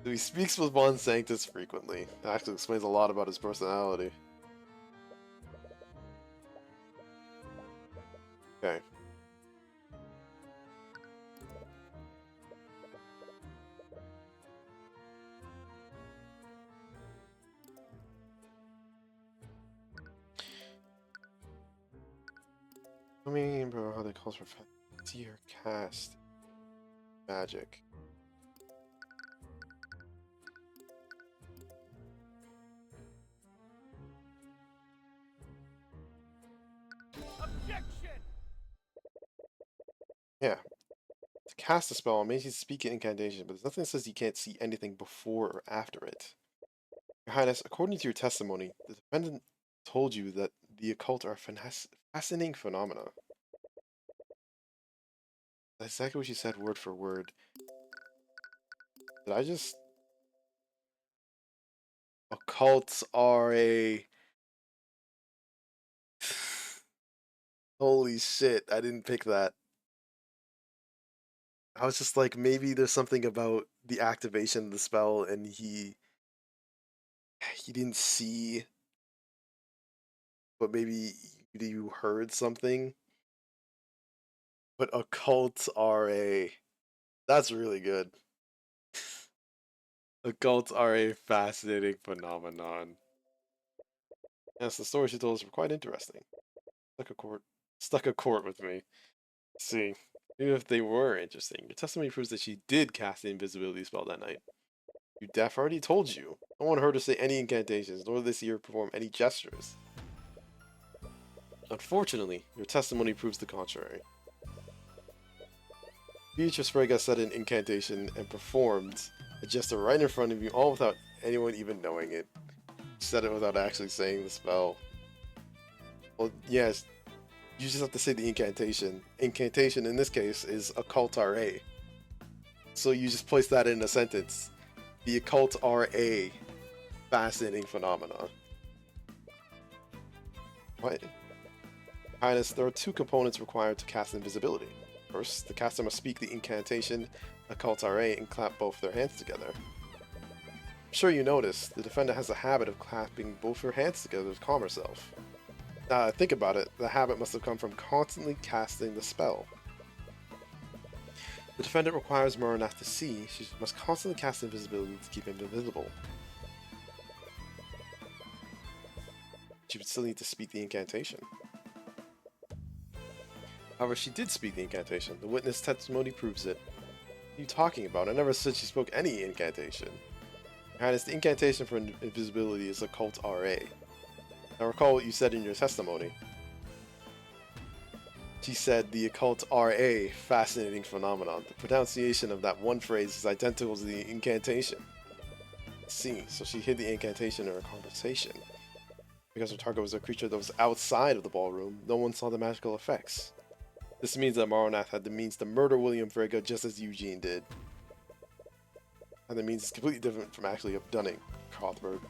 So he speaks with one Sanctus frequently. That actually explains a lot about his personality. Okay. I mean, bro, how they calls for see her cast magic. Objection! Yeah. To cast a spell, it makes you speak an incantation, but there's nothing that says you can't see anything before or after it. Your Highness, according to your testimony, the defendant told you that the occult are fascinating phenomena. That's exactly what she said, word for word. Did I just... Occults are a... Holy shit, I didn't pick that. I was just like, maybe there's something about the activation of the spell and he didn't see, but maybe you heard something. But occults are a... That's really good. Occults are a fascinating phenomenon. Yes, the stories she told us were quite interesting. Stuck a court with me. Let's see, even if they were interesting, your testimony proves that she did cast the invisibility spell that night. You deaf already told you. I don't want her to say any incantations, nor did they see her perform any gestures. Unfortunately, your testimony proves the contrary. Beatrice Frega said an incantation and performed a gesture right in front of you, all without anyone even knowing it. She said it without actually saying the spell. Well, yes, you just have to say the incantation. Incantation in this case is occult RA. So you just place that in a sentence. The occult are a fascinating phenomena. What? Highness, there are 2 components required to cast invisibility. First, the caster must speak the incantation, occult RA, and clap both their hands together. I'm sure you noticed, the defendant has a habit of clapping both her hands together to calm herself. Now that I think about it, the habit must have come from constantly casting the spell. The defendant requires Muranath to see, she must constantly cast invisibility to keep him invisible. She would still need to speak the incantation. However, she did speak the incantation. The witness testimony proves it. What are you talking about? I never said she spoke any incantation. Highness, the incantation for invisibility is occult RA. Now recall what you said in your testimony. She said the occult RA, fascinating phenomenon. The pronunciation of that one phrase is identical to the incantation. See, so she hid the incantation in her conversation. Because her target was a creature that was outside of the ballroom, no one saw the magical effects. This means that Maranath had the means to murder William Frege just as Eugene did. And the means is completely different from actually abducting Cuthbert.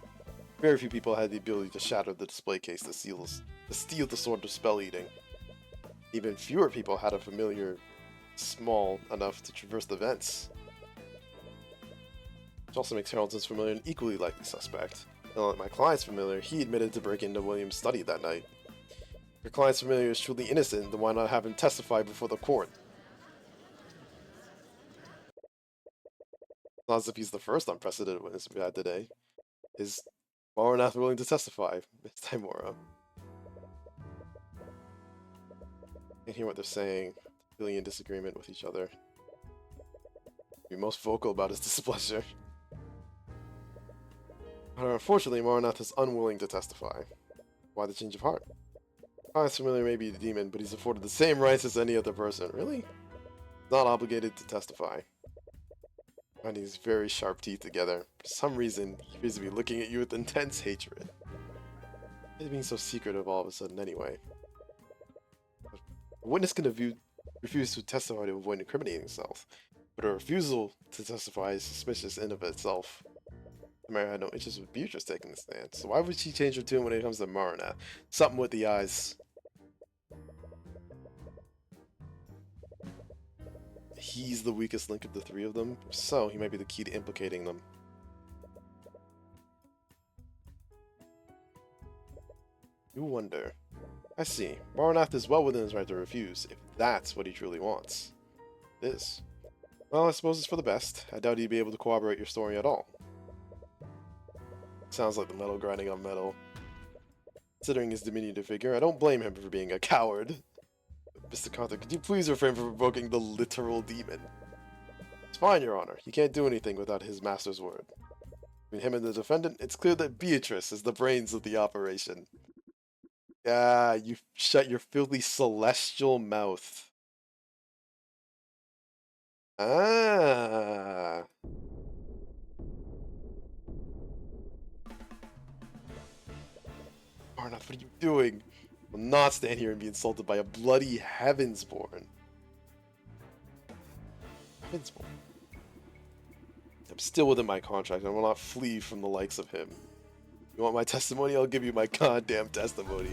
Very few people had the ability to shatter the display case to steal the sword of spell eating. Even fewer people had a familiar small enough to traverse the vents. Which also makes Harrington's familiar an equally likely suspect. And like my client's familiar, he admitted to breaking into William's study that night. If your client's familiar is truly innocent, then why not have him testify before the court? Not as if he's the first unprecedented witness we've had today. Is Maranath willing to testify, Miss Timora? I can hear what they're saying. Really in disagreement with each other. Be most vocal about his displeasure. But unfortunately, Maranath is unwilling to testify. Why the change of heart? Client's familiar may be the demon, but he's afforded the same rights as any other person. Really? He's not obligated to testify. Finding his very sharp teeth together. For some reason, he appears to be looking at you with intense hatred. Why is he being so secretive all of a sudden anyway? A witness can refuse to testify to avoid incriminating himself, but a refusal to testify is suspicious in of itself. Mary had no interest with Beatrice taking the stand, so why would she change her tune when it comes to Maranath? Something with the eyes. He's the weakest link of the three of them, so he might be the key to implicating them. You wonder. I see. Maranath is well within his right to refuse, if that's what he truly wants. It is. Well, I suppose it's for the best. I doubt he'd be able to corroborate your story at all. Sounds like the metal grinding on metal. Considering his diminutive figure, I don't blame him for being a coward. Mr. Cuthbert, could you please refrain from provoking the literal demon? It's fine, Your Honor. You can't do anything without his master's word. Between him and the defendant, it's clear that Beatrice is the brains of the operation. Ah, you shut your filthy celestial mouth. Ah. Maranath, what are you doing? I will not stand here and be insulted by a bloody Heavensborn. Heavensborn? I'm still within my contract. I will not flee from the likes of him. You want my testimony? I'll give you my goddamn testimony.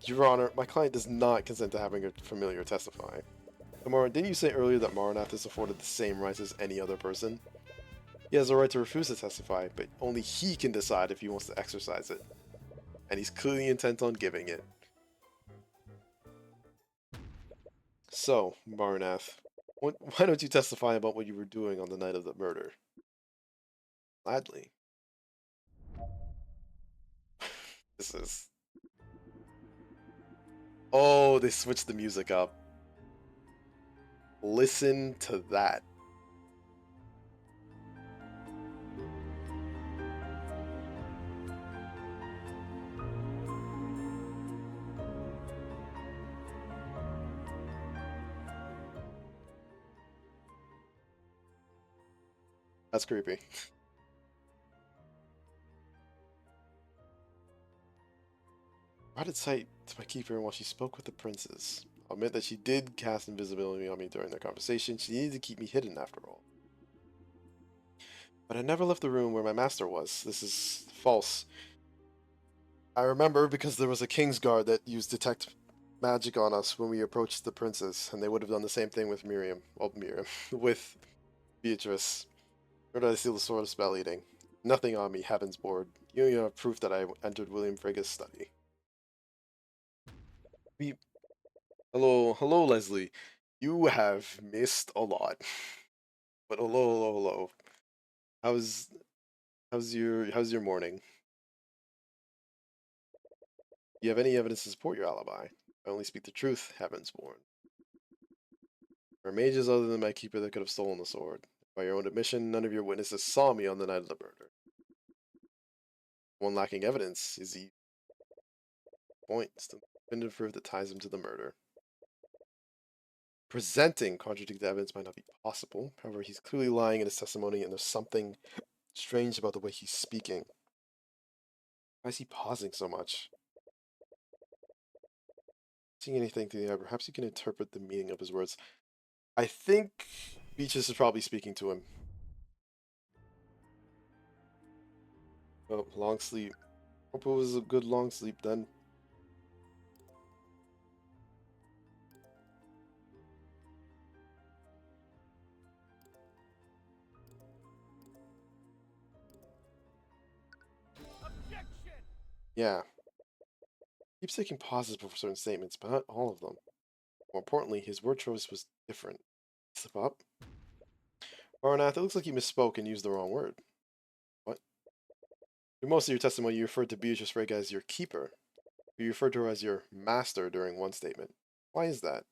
Your Honor, my client does not consent to having a familiar testify. Gamora, didn't you say earlier that Maranath is afforded the same rights as any other person? He has a right to refuse to testify, but only he can decide if he wants to exercise it. And he's clearly intent on giving it. So, Maranath, why don't you testify about what you were doing on the night of the murder? Gladly. This is... Oh, they switched the music up. Listen to that. That's creepy. Brought it sight to my keeper while she spoke with the princes. I'll admit that she did cast invisibility on me during their conversation. She needed to keep me hidden after all. But I never left the room where my master was. This is false. I remember because there was a king's guard that used detect magic on us when we approached the princes, and they would have done the same thing with with Beatrice. Where did I steal the sword of spell eating? Nothing on me, heaven's board. You have proof that I entered William Frege's study. Hello, Leslie. You have missed a lot. But hello. How's your morning? Do you have any evidence to support your alibi? I only speak the truth, heavens born. There are mages other than my keeper that could have stolen the sword. By your own admission, none of your witnesses saw me on the night of the murder. One lacking evidence is the point. Still definitive proof that ties him to the murder. Presenting contradicting evidence might not be possible. However, he's clearly lying in his testimony, and there's something strange about the way he's speaking. Why is he pausing so much? Seeing anything to the eye, perhaps you can interpret the meaning of his words. I think Beaches is probably speaking to him. Oh, long sleep. Hope it was a good long sleep then. Objection! Yeah. Keeps taking pauses before certain statements, but not all of them. More importantly, his word choice was different. Slip up. Maranath, it looks like you misspoke and used the wrong word. What? In most of your testimony, you referred to Beatrice Frege as your keeper. You referred to her as your master during one statement. Why is that?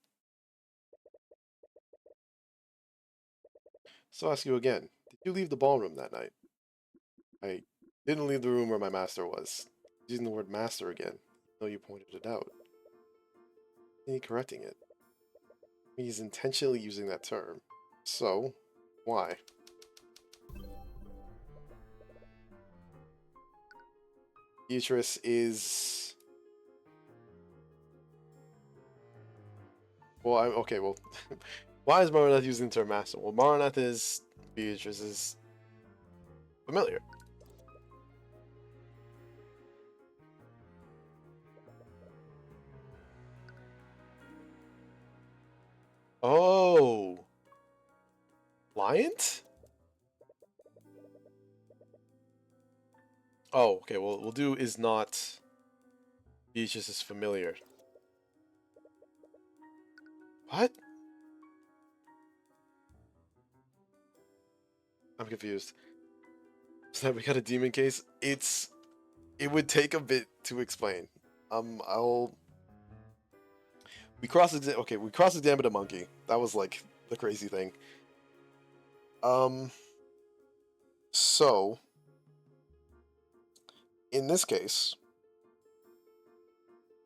So I'll ask you again. Did you leave the ballroom that night? I didn't leave the room where my master was. Using the word master again, though you pointed it out. He correcting it. He's intentionally using that term. So, why? Beatrice is... Well, okay, well... Why is Maranath using the term master? Well, Maranath is Beatrice's familiar. Oh! Liant? Oh, okay, well, we'll do is not Beatrice's familiar. What? I'm confused. So we got a demon case. It would take a bit to explain. We cross-examined a monkey. That was like the crazy thing. So in this case,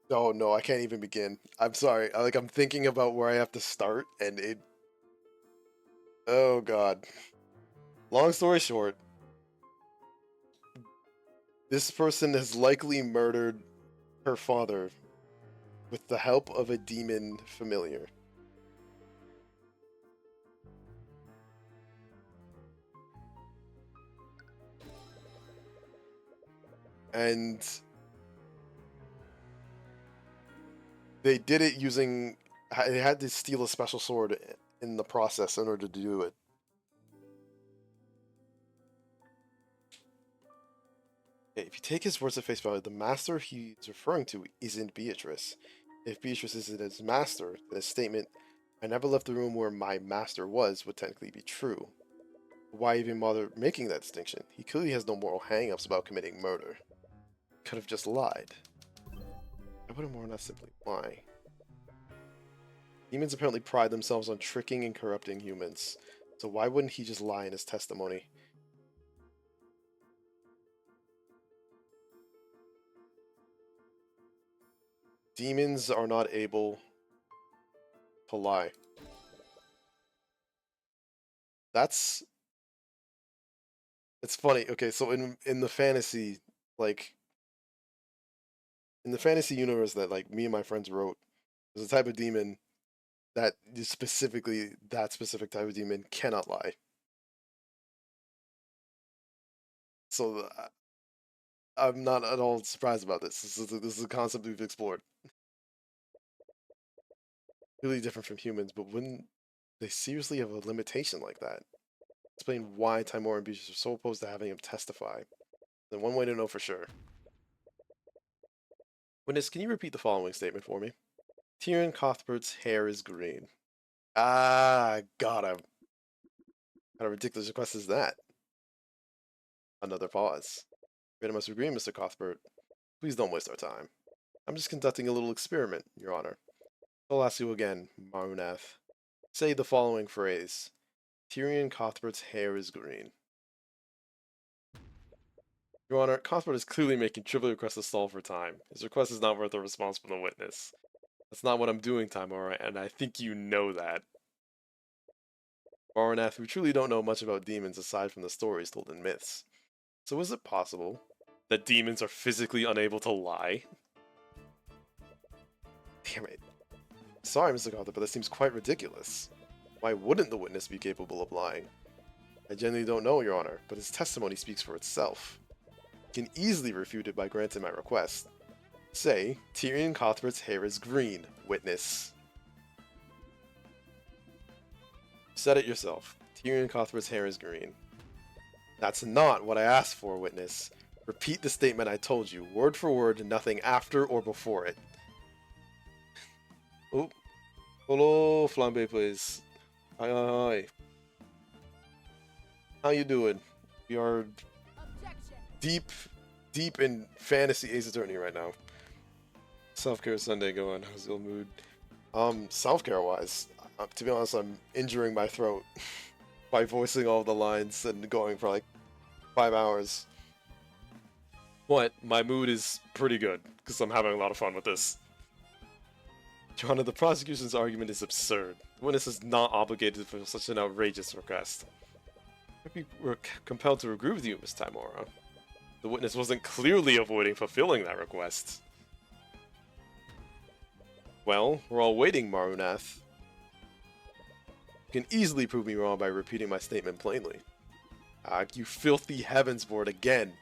oh no, I can't even begin. I'm sorry. I'm thinking about where I have to start, and it. Oh god. Long story short, this person has likely murdered her father with the help of a demon familiar. And they did it using. They had to steal a special sword in the process in order to do it. Okay, if you take his words at face value, the master he's referring to isn't Beatrice. If Beatrice isn't his master, then his statement, I never left the room where my master was, would technically be true. Why even bother making that distinction? He clearly has no moral hang-ups about committing murder. Could have just lied. I wouldn't more not simply lie. Demons apparently pride themselves on tricking and corrupting humans, so why wouldn't he just lie in his testimony? Demons are not able to lie. That's... It's funny. Okay, so in the fantasy, like... In the fantasy universe that, like, me and my friends wrote, there's a type of demon that specifically, that specific type of demon cannot lie. So I'm not at all surprised about this. This is a concept we've explored. Really different from humans, but wouldn't they seriously have a limitation like that? Explain why Timor and Beatrice are so opposed to having him testify. Then one way to know for sure. Witness, can you repeat the following statement for me? Tyrion Cuthbert's hair is green. Ah, got him. What kind of ridiculous request is that? Another pause. Great, I must agree, Mr. Cuthbert. Please don't waste our time. I'm just conducting a little experiment, Your Honor. I'll ask you again, Marunath. Say the following phrase. Tyrion Cuthbert's hair is green. Your Honor, Cuthbert is clearly making trivial requests to stall for time. His request is not worth a response from the witness. That's not what I'm doing, Timora, and I think you know that. Maranath, we truly don't know much about demons aside from the stories told in myths. So is it possible that demons are physically unable to lie? Damn it. Sorry, Mr. Cuthbert, but that seems quite ridiculous. Why wouldn't the witness be capable of lying? I genuinely don't know, Your Honor, but his testimony speaks for itself. He can easily refute it by granting my request. Say, Tyrion Cuthbert's hair is green, witness. You said it yourself. Tyrion Cuthbert's hair is green. That's not what I asked for, witness. Repeat the statement I told you, word for word, nothing after or before it. Oh, hello, Flambe, please. Hi, hi, hi. How you doing? We are deep in fantasy Ace Attorney right now. Self-care Sunday going. How's your mood? Self-care wise, to be honest, I'm injuring my throat by voicing all the lines and going for like 5 hours. But my mood is pretty good because I'm having a lot of fun with this. Your Honor, the prosecution's argument is absurd. The witness is not obligated for such an outrageous request. We were compelled to agree with you, Miss Timora. The witness wasn't clearly avoiding fulfilling that request. Well, we're all waiting, Marunath. You can easily prove me wrong by repeating my statement plainly. You filthy heavensboard again.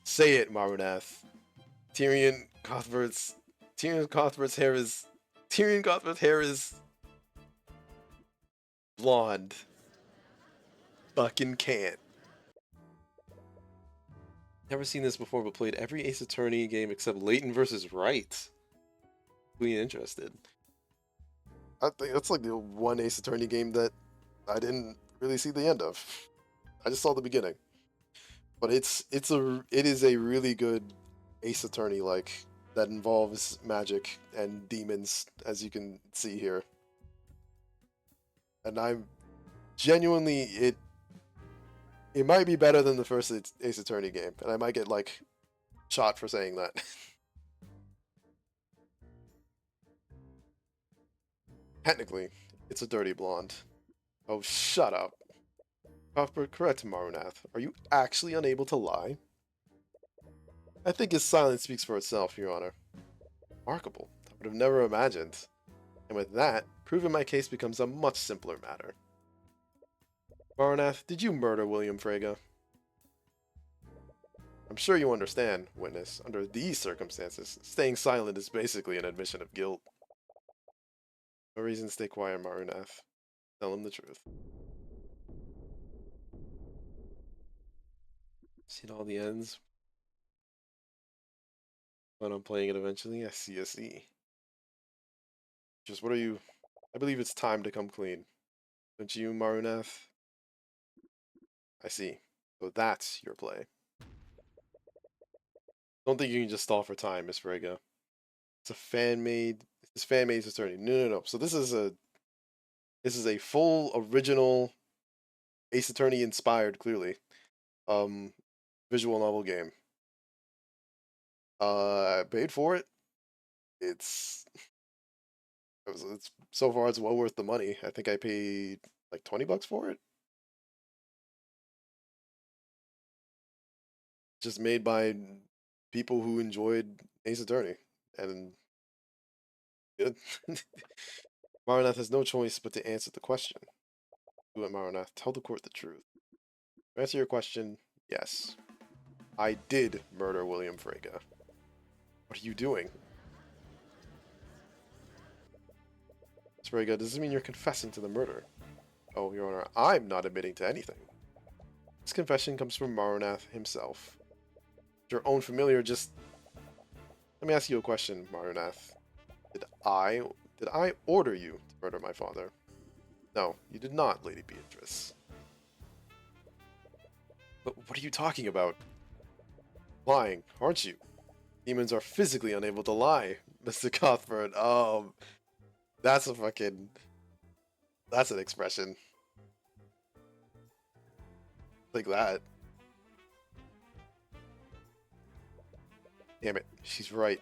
Say it, Marunath. Tyrion Cuthbert's hair is blonde. Fucking can't. Never seen this before, but played every Ace Attorney game except Leighton vs. Wright. Really interested. I think that's like the one Ace Attorney game that I didn't really see the end of. I just saw the beginning. But it is a really good Ace Attorney like that involves magic and demons, as you can see here. And I'm genuinely it might be better than the first Ace Attorney game, and I might get like shot for saying that. Technically, it's a dirty blonde. Oh, shut up. Cuthbert, correct, Marunath. Are you actually unable to lie? I think his silence speaks for itself, Your Honor. Remarkable. I would have never imagined. And with that, proving my case becomes a much simpler matter. Marunath, did you murder William Frege? I'm sure you understand, witness. Under these circumstances, staying silent is basically an admission of guilt. No reason to stay quiet, Marunath. Tell him the truth. Seen all the ends? When I'm playing it eventually? I see. Just what are you... I believe it's time to come clean. Don't you, Marunath? I see. So that's your play. Don't think you can just stall for time, Miss Frege. It's a fan-made... It's fan-made Ace Attorney. No. So this is a full original Ace Attorney inspired, clearly, visual novel game. I paid for it. It's so far it's well worth the money. I think I paid like $20 for it. Just made by people who enjoyed Ace Attorney, and Marunath has no choice but to answer the question. Do it, Marunath. Tell the court the truth. To answer your question, yes. I did murder William Frege. What are you doing? Miss Frege, does this mean you're confessing to the murder? Oh, Your Honor, I'm not admitting to anything. This confession comes from Marunath himself. Your own familiar just... Let me ask you a question, Marunath. Did I order you to murder my father? No, you did not, Lady Beatrice. But what are you talking about? Lying, aren't you? Demons are physically unable to lie, Mr. Cuthbert. That's a fucking... That's an expression. Like that. Damn it, she's right.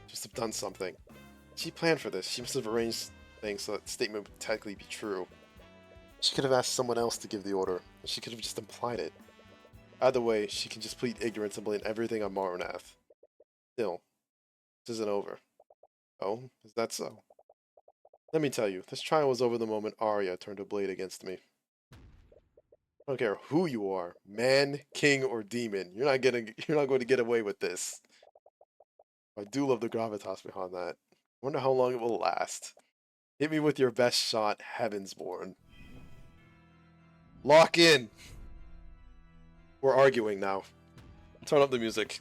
Just have done something. She planned for this. She must have arranged things so that the statement would technically be true. She could have asked someone else to give the order. She could have just implied it. Either way, she can just plead ignorance and blame everything on Maranath. Still, this isn't over. Oh, is that so? Let me tell you, this trial was over the moment Arya turned her blade against me. I don't care who you are, man, king, or demon. You're not going to get away with this. I do love the gravitas behind that. I wonder how long it will last. Hit me with your best shot, Heavensborn. Lock in! We're arguing now. Turn up the music.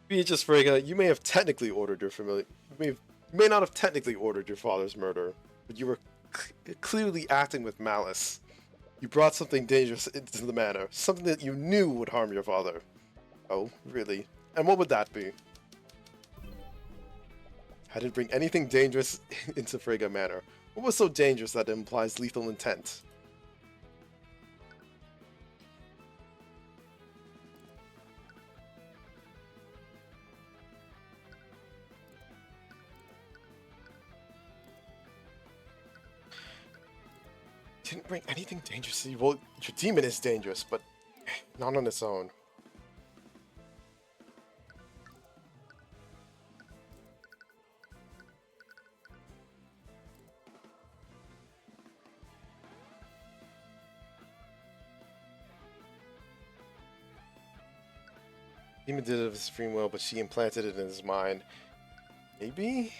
Beatrice Frege, you may have technically ordered your familiar. You may not have technically ordered your father's murder, but you were clearly acting with malice. You brought something dangerous into the manor, something that you knew would harm your father. Oh, really? And what would that be? I didn't bring anything dangerous into Frege Manor. What was so dangerous that it implies lethal intent? Didn't bring anything dangerous to you. Well, your demon is dangerous, but not on its own. Demon did it of his free will, but she implanted it in his mind. Maybe?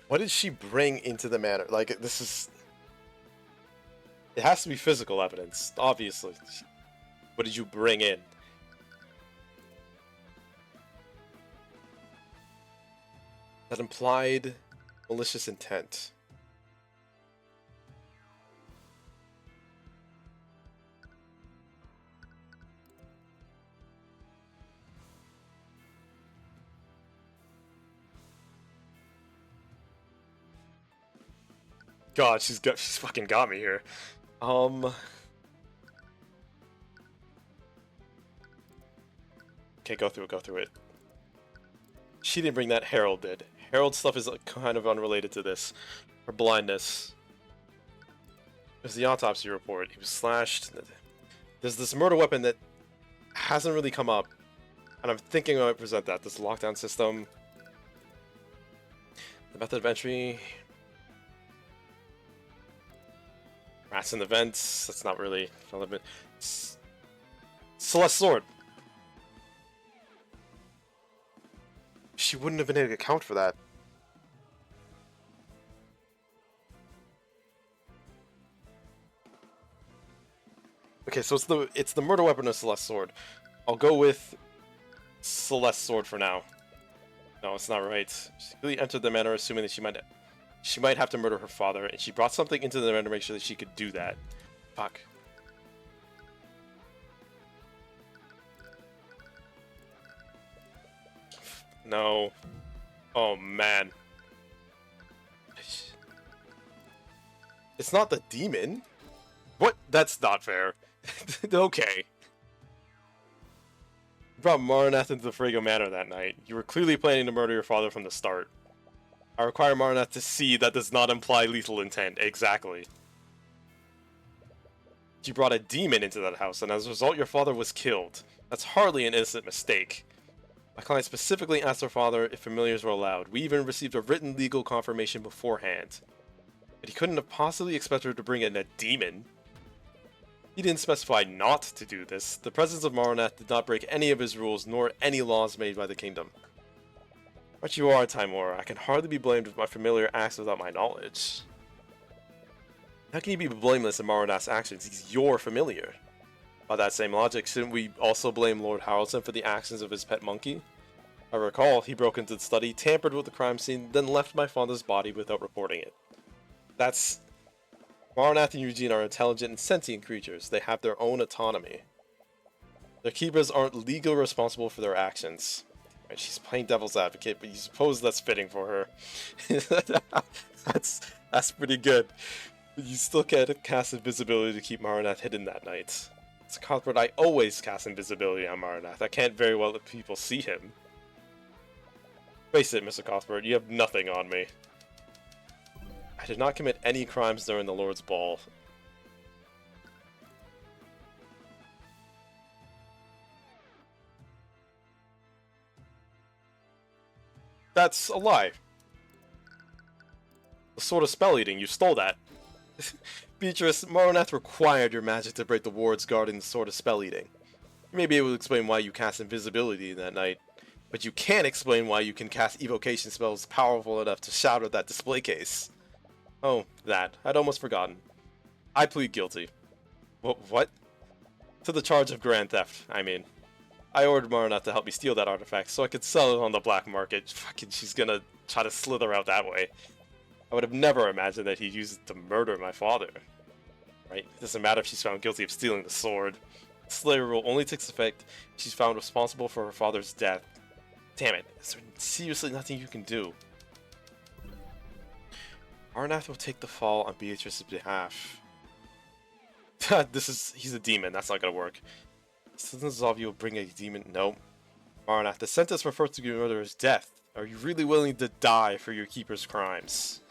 What did she bring into the manor? Like, this is... It has to be physical evidence, obviously. What did you bring in? That implied malicious intent. God, she's fucking got me here. Okay, go through it. She didn't bring that, Harold did. Harold's stuff is kind of unrelated to this. Her blindness. There's the autopsy report. He was slashed. There's this murder weapon that hasn't really come up. And I'm thinking I might present that. This lockdown system. The method of entry. Rats in the vents. That's not really relevant. Celeste Sword. She wouldn't have been able to account for that. Okay, so it's the murder weapon of Celeste Sword. I'll go with Celeste Sword for now. No, it's not right. She really entered the manor assuming that she might have to murder her father, and she brought something into the manor to make sure that she could do that. Fuck. No. Oh, man. It's not the demon. What? That's not fair. Okay. You brought Maranath into the Frege Manor that night. You were clearly planning to murder your father from the start. I require Maranath to see that does not imply lethal intent. Exactly. You brought a demon into that house, and as a result, your father was killed. That's hardly an innocent mistake. My client specifically asked her father if familiars were allowed. We even received a written legal confirmation beforehand. But he couldn't have possibly expected her to bring in a demon. He didn't specify not to do this. The presence of Maranath did not break any of his rules, nor any laws made by the kingdom. But you are, Timora. I can hardly be blamed if my familiar acts without my knowledge. How can you be blameless in Maranath's actions? He's your familiar. By that same logic, shouldn't we also blame Lord Haraldson for the actions of his pet monkey? I recall, he broke into the study, tampered with the crime scene, then left my father's body without reporting it. That's... Maranath and Eugene are intelligent and sentient creatures. They have their own autonomy. Their keepers aren't legally responsible for their actions. Right, she's playing devil's advocate, but you suppose that's fitting for her. that's pretty good. But you still can't cast invisibility to keep Maranath hidden that night. It's Cuthbert, I always cast invisibility on Maranath. I can't very well let people see him. Face it, Mr. Cuthbert, you have nothing on me. I did not commit any crimes during the Lord's Ball. That's a lie. The sword of spell eating, you stole that. Beatrice, Maranath required your magic to break the wards guarding the sword of spell eating. You may be able to explain why you cast invisibility that night, but you can't explain why you can cast evocation spells powerful enough to shatter that display case. Oh, that. I'd almost forgotten. I plead guilty. What? To the charge of grand theft, I mean. I ordered Maranath to help me steal that artifact so I could sell it on the black market. Fucking, she's gonna try to slither out that way. I would have never imagined that he'd use it to murder my father. Right? It doesn't matter if she's found guilty of stealing the sword. The Slayer rule only takes effect if she's found responsible for her father's death. Damn it, is there seriously nothing you can do? Maranath will take the fall on Beatrice's behalf. He's a demon, that's not gonna work. Sentence of you will bring a demon. No. Maranath, the sentence refers to your murderer's death. Are you really willing to die for your keeper's crimes?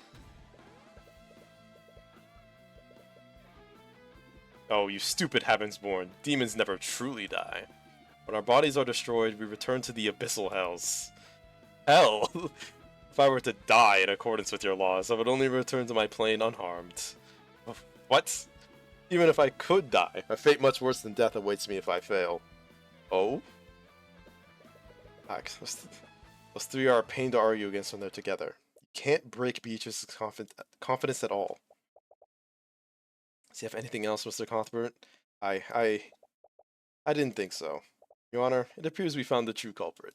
Oh, you stupid Heavensborn. Demons never truly die. When our bodies are destroyed, we return to the abyssal hells. Hell! If I were to die in accordance with your laws, I would only return to my plane unharmed. What? Even if I could die, a fate much worse than death awaits me if I fail. Oh? Those three are a pain to argue against when they're together. You can't break Beatrice's confidence at all. Does he have anything else, Mr. Cuthbert? I didn't think so. Your Honor, it appears we found the true culprit.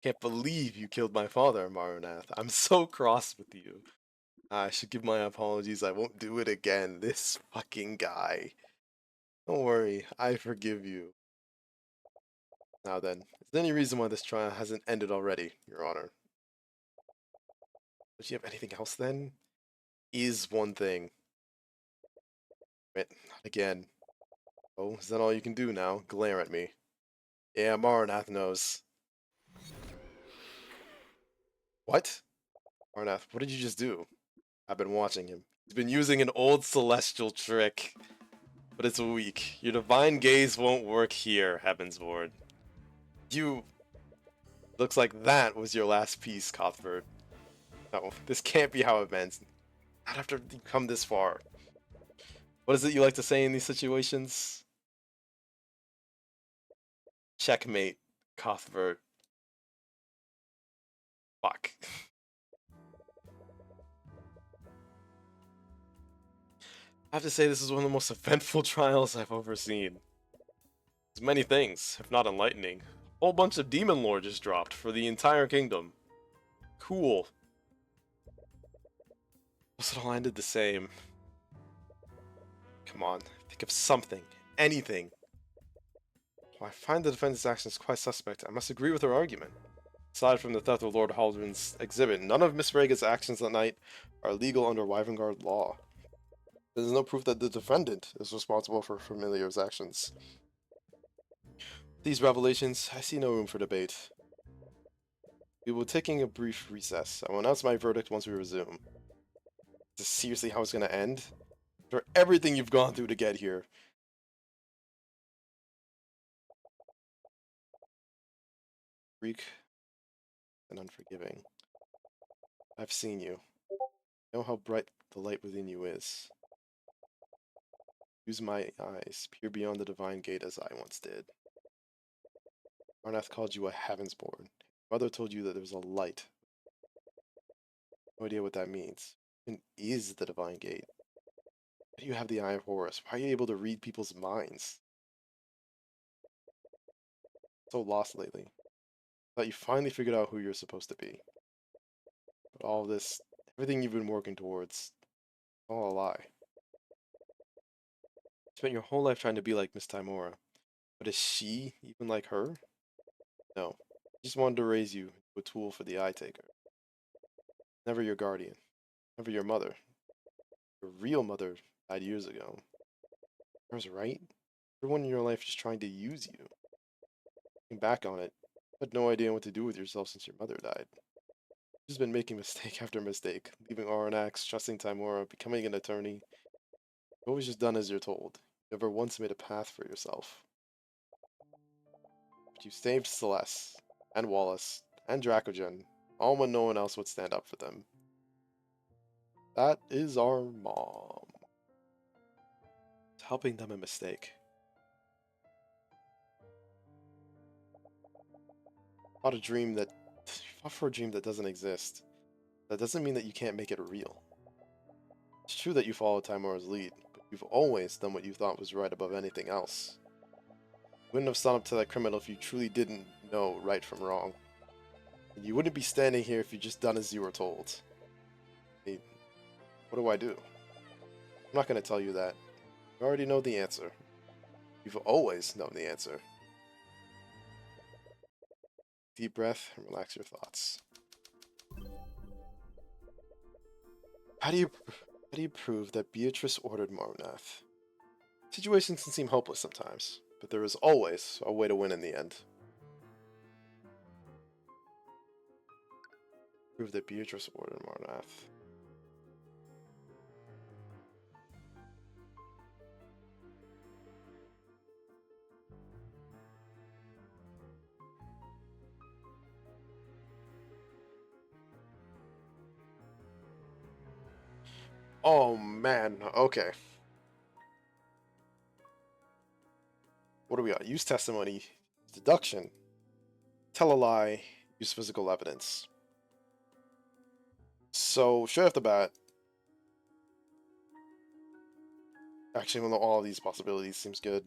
Can't believe you killed my father, Maranath. I'm so cross with you. I should give my apologies. I won't do it again. This fucking guy. Don't worry, I forgive you. Now then, is there any reason why this trial hasn't ended already, Your Honor? Does you have anything else then? Is one thing. Wait, not again. Oh, is that all you can do now? Glare at me. Yeah, Maranath knows. What? Maranath, what did you just do? I've been watching him. He's been using an old celestial trick. But it's weak. Your divine gaze won't work here, Heavensborn. You... Looks like that was your last piece, Cuthbert. No, this can't be how it ends. Not after you come this far. What is it you like to say in these situations? Checkmate, Cuthbert. Fuck. I have to say this is one of the most eventful trials I've ever seen. There's many things, if not enlightening. A whole bunch of demon lore just dropped for the entire kingdom. Cool. Was it all ended the same? Come on, think of something. Anything. While I find the defendant's actions quite suspect, I must agree with her argument. Aside from the theft of Lord Haldoran's exhibit, none of Miss Rega's actions that night are legal under Wyvengard law. There's no proof that the defendant is responsible for Familiar's actions. These revelations, I see no room for debate. We will be taking a brief recess. I will announce my verdict once we resume. Is this seriously how it's going to end? After everything you've gone through to get here. Greek and unforgiving. I've seen you. I know how bright the light within you is. Use my eyes, peer beyond the divine gate as I once did. Maranath called you a Heavensborn. Mother told you that there was a light. No idea what that means. What is the divine gate? Why do you have the Eye of Horus? Why are you able to read people's minds? So lost lately. Thought you finally figured out who you're supposed to be. But all this, everything you've been working towards, all a lie. You spent your whole life trying to be like Miss Timora. But is she even like her? No. Just wanted to raise you a tool for the Eye Taker. Never your guardian. Never your mother. Your real mother died years ago. Hers, right? Everyone in your life is trying to use you. Looking back on it, you had no idea what to do with yourself since your mother died. You've just been making mistake after mistake, leaving Aranax, trusting Timora, becoming an attorney. You've always just done as you're told. You never once made a path for yourself. But you saved Celeste, and Wallace, and Dracogen, all when no one else would stand up for them. That is our mom. It's helping them a mistake. Fought a dream that fought for a dream that doesn't exist. That doesn't mean that you can't make it real. It's true that you followed Timora's lead, but you've always done what you thought was right above anything else. You wouldn't have signed up to that criminal if you truly didn't know right from wrong. And you wouldn't be standing here if you just done as you were told. I mean, what do I do? I'm not going to tell you that. You already know the answer. You've always known the answer. Deep breath and relax your thoughts. How do you prove that Beatrice ordered Marnath? Situations can seem hopeless sometimes, but there is always a way to win in the end. Prove that Beatrice ordered Marnath. Oh man, okay. What do we got? Use testimony, deduction, tell a lie, use physical evidence. So, straight off the bat, actually, all of these possibilities seems good.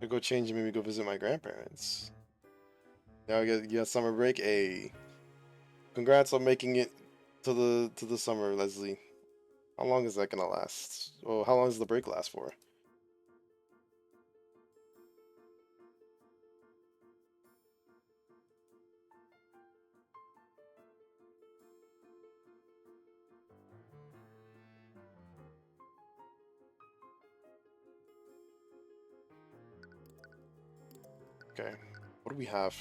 I go change and maybe go visit my grandparents. Now I get summer break. Congrats on making it to the summer, Leslie. How long is that gonna last? Oh, how long does the break last for? Okay, what do we have?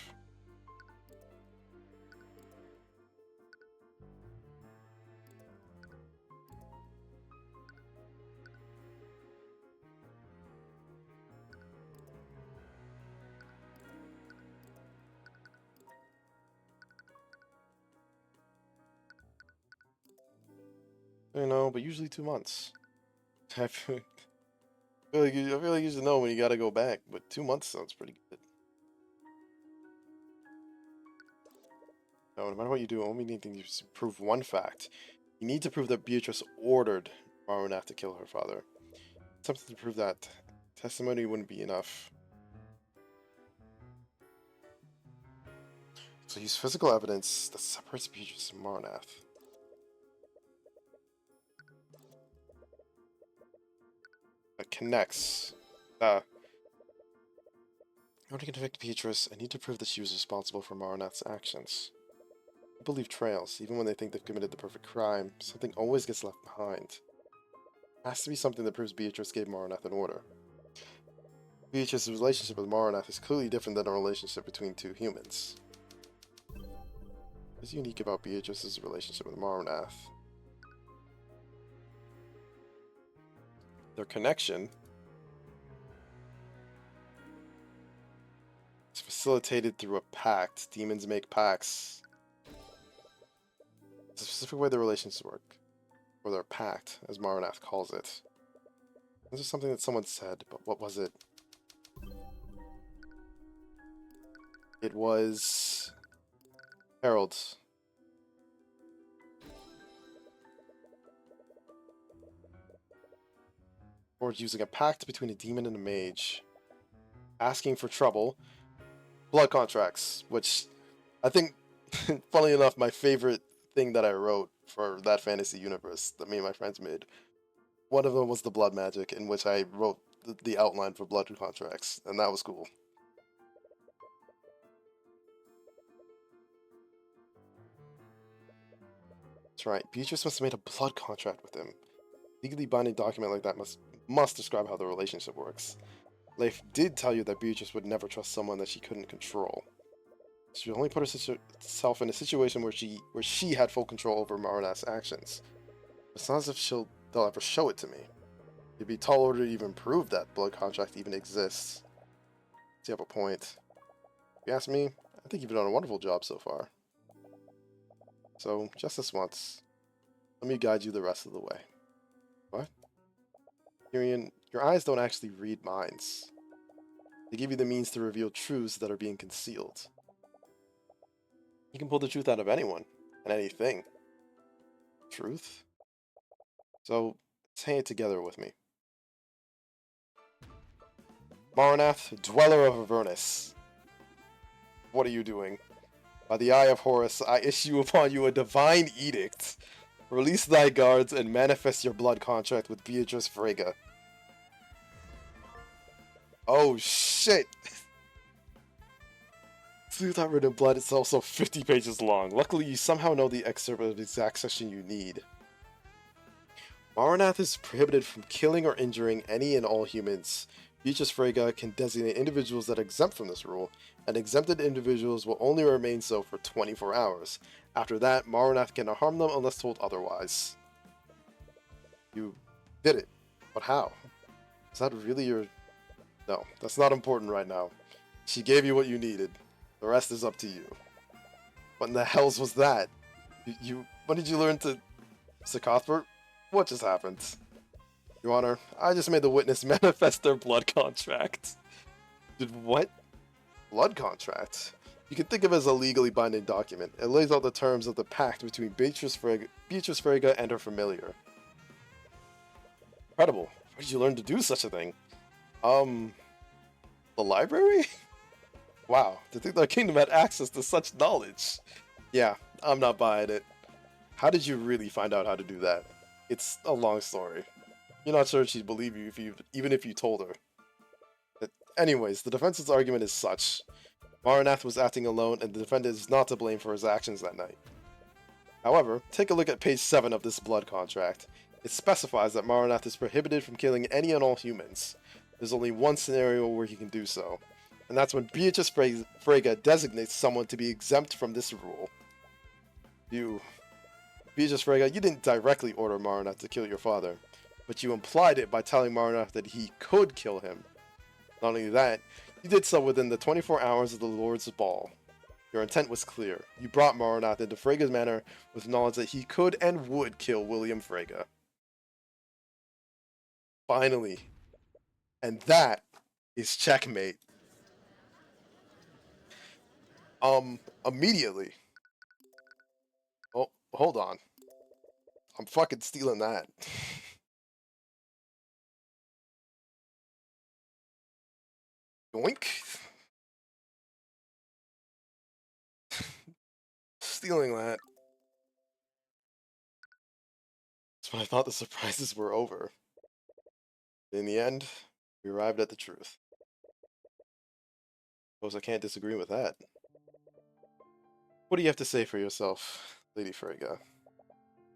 You know, but usually 2 months. I feel I feel like you should know when you gotta go back, but 2 months sounds pretty good. No matter what you do, only need to prove one fact. You need to prove that Beatrice ordered Marwanath to kill her father. Something to prove that testimony wouldn't be enough. So use physical evidence that separates Beatrice from Marwanath. That connects. In order to convict Beatrice, I need to prove that she was responsible for Marwanath's actions. People leave trails, even when they think they've committed the perfect crime. Something always gets left behind. It has to be something that proves Beatrice gave Marwanath an order. Beatrice's relationship with Marwanath is clearly different than a relationship between two humans. What is unique about Beatrice's relationship with Marwanath? Their connection is facilitated through a pact. Demons make pacts. It's a specific way their relations work. Or their pact, as Marwanath calls it. This is something that someone said, but what was it? It was Harold. Or using a pact between a demon and a mage. Asking for trouble. Blood contracts, which I think, funnily enough, my favorite thing that I wrote for that fantasy universe that me and my friends made One of them was the blood magic, in which I wrote the outline for blood contracts, and that was cool. That's right. Beatrice must have made a blood contract with him. Legally binding document like that must describe how the relationship works. Leif did tell you that Beatrice would never trust someone that she couldn't control. She would only put herself in a situation where she had full control over Maranath's actions. It's not as if they'll ever show it to me. It'd be tall order to even prove that blood contract even exists. You have a point. If you ask me, I think you've done a wonderful job so far. So, just this once, let me guide you the rest of the way. What? Tyrion, your eyes don't actually read minds. They give you the means to reveal truths that are being concealed. You can pull the truth out of anyone, and anything. Truth? So, say it together with me. Maranath, dweller of Avernus. What are you doing? By the eye of Horus, I issue upon you a divine edict. Release thy guards and manifest your blood contract with Beatrice Frege. Oh shit! Truth not written in blood is also 50 pages long. Luckily, you somehow know the excerpt of the exact section you need. Maranath is prohibited from killing or injuring any and all humans. Beatrice Frege can designate individuals that are exempt from this rule, and exempted individuals will only remain so for 24 hours. After that, Maranath cannot harm them unless told otherwise. You did it, but how? Is that really your... No, that's not important right now. She gave you what you needed. The rest is up to you. What in the hells was that? When did you learn to... Mr. Cuthbert? What just happened? Your Honor, I just made the witness manifest their blood contract. Did what? Blood contract? You can think of it as a legally binding document. It lays out the terms of the pact between Beatrice Frege and her familiar. Incredible. Where did you learn to do such a thing? The library? Wow, to think the kingdom had access to such knowledge. Yeah, I'm not buying it. How did you really find out how to do that? It's a long story. You're not sure she'd believe you even if you told her. But anyways, the defense's argument is such. Maranath was acting alone, and the defendant is not to blame for his actions that night. However, take a look at page 7 of this blood contract. It specifies that Maranath is prohibited from killing any and all humans. There's only one scenario where he can do so, and that's when Beatrice Frege designates someone to be exempt from this rule. Beatrice Frege, you didn't directly order Maranath to kill your father, but you implied it by telling Maranath that he could kill him. Not only that, you did so within the 24 hours of the Lord's Ball. Your intent was clear. You brought Maranath into Frege's manor with knowledge that he could and would kill William Frege. Finally. And that is checkmate. Immediately. Oh, hold on. I'm fucking stealing that. Yoink. Stealing that. That's when I thought the surprises were over. In the end, we arrived at the truth. Suppose I can't disagree with that. What do you have to say for yourself, Lady Frege?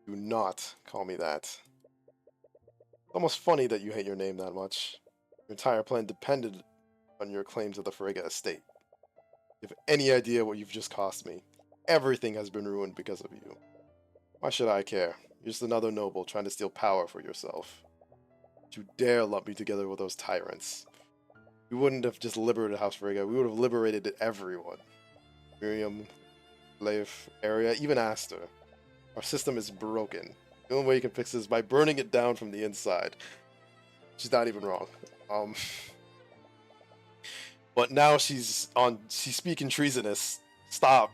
Do not call me that. It's almost funny that you hate your name that much. Your entire plan depended on your claim to the Frege estate. You have any idea what you've just cost me? Everything has been ruined because of you. Why should I care? You're just another noble trying to steal power for yourself. Don't you dare lump me together with those tyrants. We wouldn't have just liberated House Frege, we would have liberated everyone. Miriam, Leif, Arya, even Aster. Our system is broken. The only way you can fix it is by burning it down from the inside. She's not even wrong. But now she's speaking treasonous. Stop.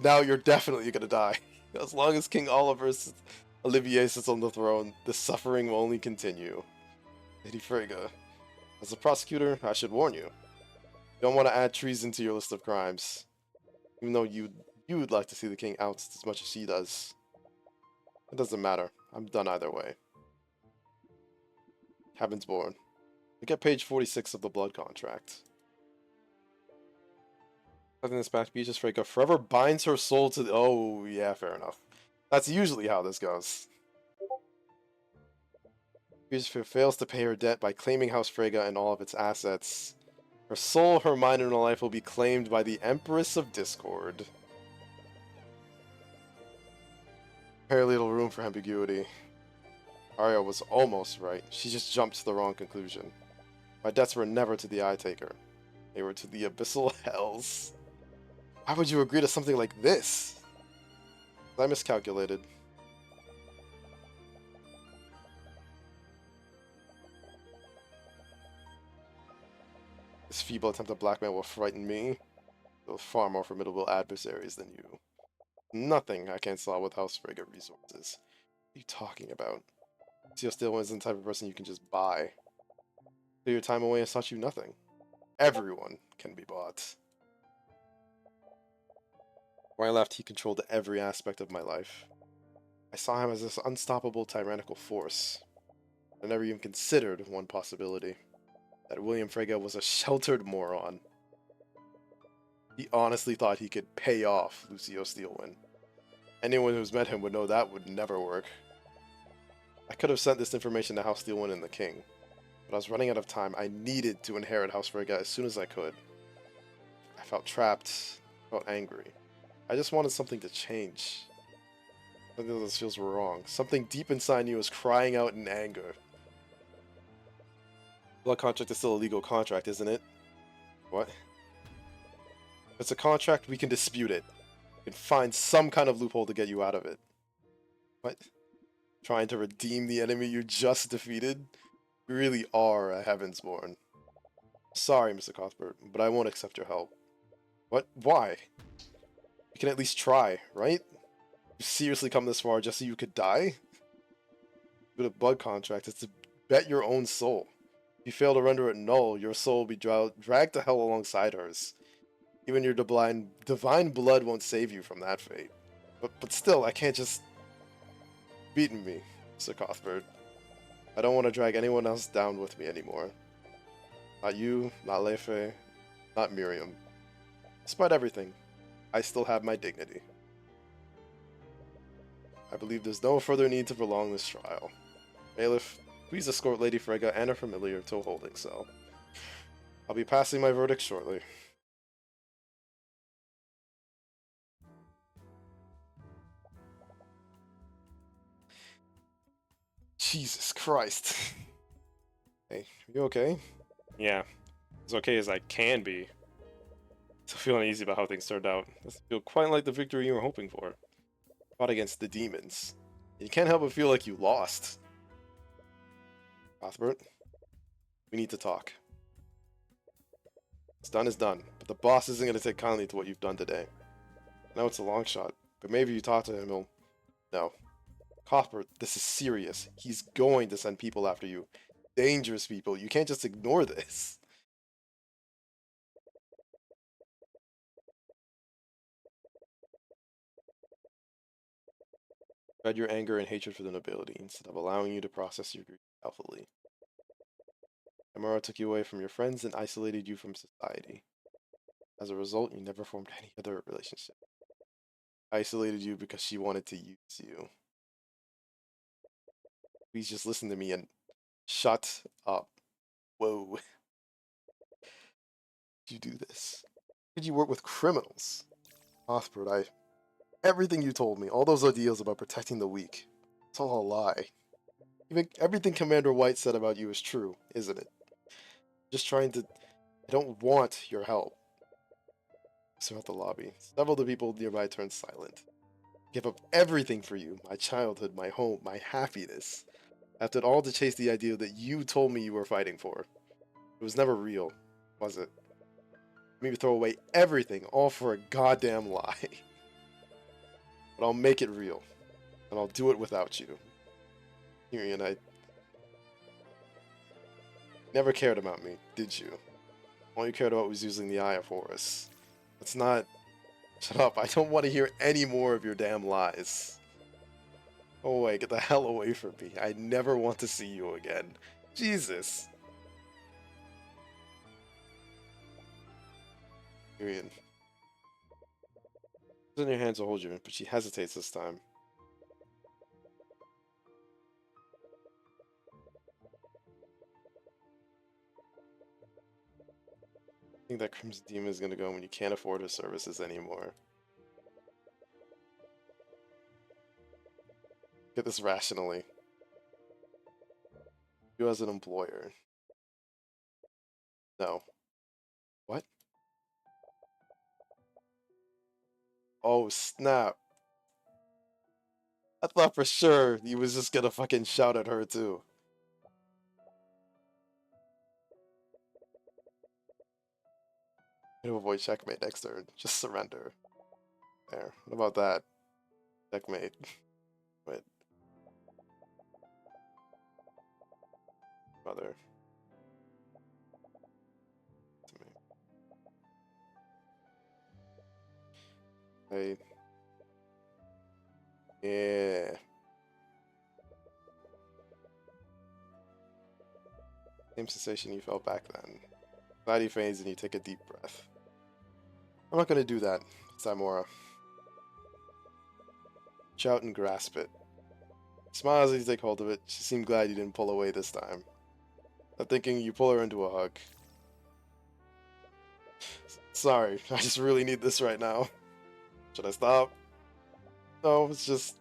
Now you're definitely gonna die. As long as King Olivier sits on the throne, the suffering will only continue. Lady Frege, as a prosecutor, I should warn you. You don't want to add treason to your list of crimes. Even though you would like to see the king ousted as much as she does. It doesn't matter. I'm done either way. Heaven's Born. Look at page 46 of the blood contract. Nothing this past Beatrice Freyga forever binds her soul to the... Oh, yeah, fair enough. That's usually how this goes. Beatrice fails to pay her debt by claiming House Freyga and all of its assets. Her soul, her mind, and her life will be claimed by the Empress of Discord. Very little room for ambiguity. Arya was almost right. She just jumped to the wrong conclusion. My debts were never to the Eye Taker. They were to the Abyssal Hells. Why would you agree to something like this? I miscalculated. This feeble attempt at blackmail will frighten me. Those far more formidable adversaries than you. Nothing I can't solve with House Freyga resources. What are you talking about? Seal Steelwind isn't the type of person you can just buy. Clear your time away has taught you nothing. Everyone can be bought. When I left, he controlled every aspect of my life. I saw him as this unstoppable tyrannical force. I never even considered one possibility. That William Freyga was a sheltered moron. He honestly thought he could pay off Lucio Steelwind. Anyone who's met him would know that would never work. I could have sent this information to House Steelwind and the King, but I was running out of time. I needed to inherit House Freyga as soon as I could. I felt trapped, felt angry. I just wanted something to change. Something that feels wrong. Something deep inside me was crying out in anger. Blood contract is still a legal contract, isn't it? What? If it's a contract, we can dispute it. We can find some kind of loophole to get you out of it. What? Trying to redeem the enemy you just defeated? We really are a Heaven's Born. Sorry, Mr. Cuthbert, but I won't accept your help. What? Why? You can at least try, right? You seriously come this far just so you could die? But a blood contract is to bet your own soul. If you fail to render it null, your soul will be dragged to hell alongside hers. Even your divine blood won't save you from that fate. But still, I can't just... Beaten me, Sir Cuthbert. I don't want to drag anyone else down with me anymore. Not you, not Lefe, not Miriam. Despite everything, I still have my dignity. I believe there's no further need to prolong this trial. Bailiff, please escort Lady Freyga and her familiar to a holding cell. I'll be passing my verdict shortly. Jesus Christ. Hey, are you okay? Yeah, as okay as I can be. Still feel uneasy about how things turned out. Doesn't feel quite like the victory you were hoping for. Fought against the demons. You can't help but feel like you lost. Cuthbert, we need to talk. What's done is done, but the boss isn't going to take kindly to what you've done today. I know it's a long shot, but maybe if you talk to him, he'll... No. Cuthbert, this is serious. He's going to send people after you. Dangerous people. You can't just ignore this. Spread your anger and hatred for the nobility instead of allowing you to process your grief healthily. Amara took you away from your friends and isolated you from society. As a result, you never formed any other relationship. Isolated you because she wanted to use you. Please just listen to me and shut up. Whoa. Did you do this? Did you work with criminals? Cuthbert, everything you told me, all those ideals about protecting the weak, it's all a lie. Even everything Commander White said about you is true, isn't it? Just trying to... I don't want your help. Throughout the lobby, several of the people nearby turned silent. Give up everything for you, my childhood, my home, my happiness. I did all to chase the idea that you told me you were fighting for. It was never real, was it? Maybe throw away everything, all for a goddamn lie. But I'll make it real, and I'll do it without you. Tyrion, I never cared about me, did you? All you cared about was using the Eye of Horus. It's not... Shut up, I don't want to hear any more of your damn lies. Go away, get the hell away from me. I never want to see you again. Jesus. Tyrion. It's in your hands to hold you, but she hesitates this time. I think that Crimson Demon is gonna go when you can't afford her services anymore. Get this rationally. You as an employer. No. What? Oh, snap. I thought for sure he was just gonna fucking shout at her too. To avoid checkmate next turn. Just surrender. There. What about that? Checkmate. Wait. Mother. To me. Hey. Yeah. Same sensation you felt back then. Anxiety fades and you take a deep breath. I'm not gonna do that, Simora. Shout and grasp it. Smiles as you take hold of it. She seemed glad you didn't pull away this time. I'm thinking you pull her into a hug. Sorry, I just really need this right now. Should I stop? No, it's just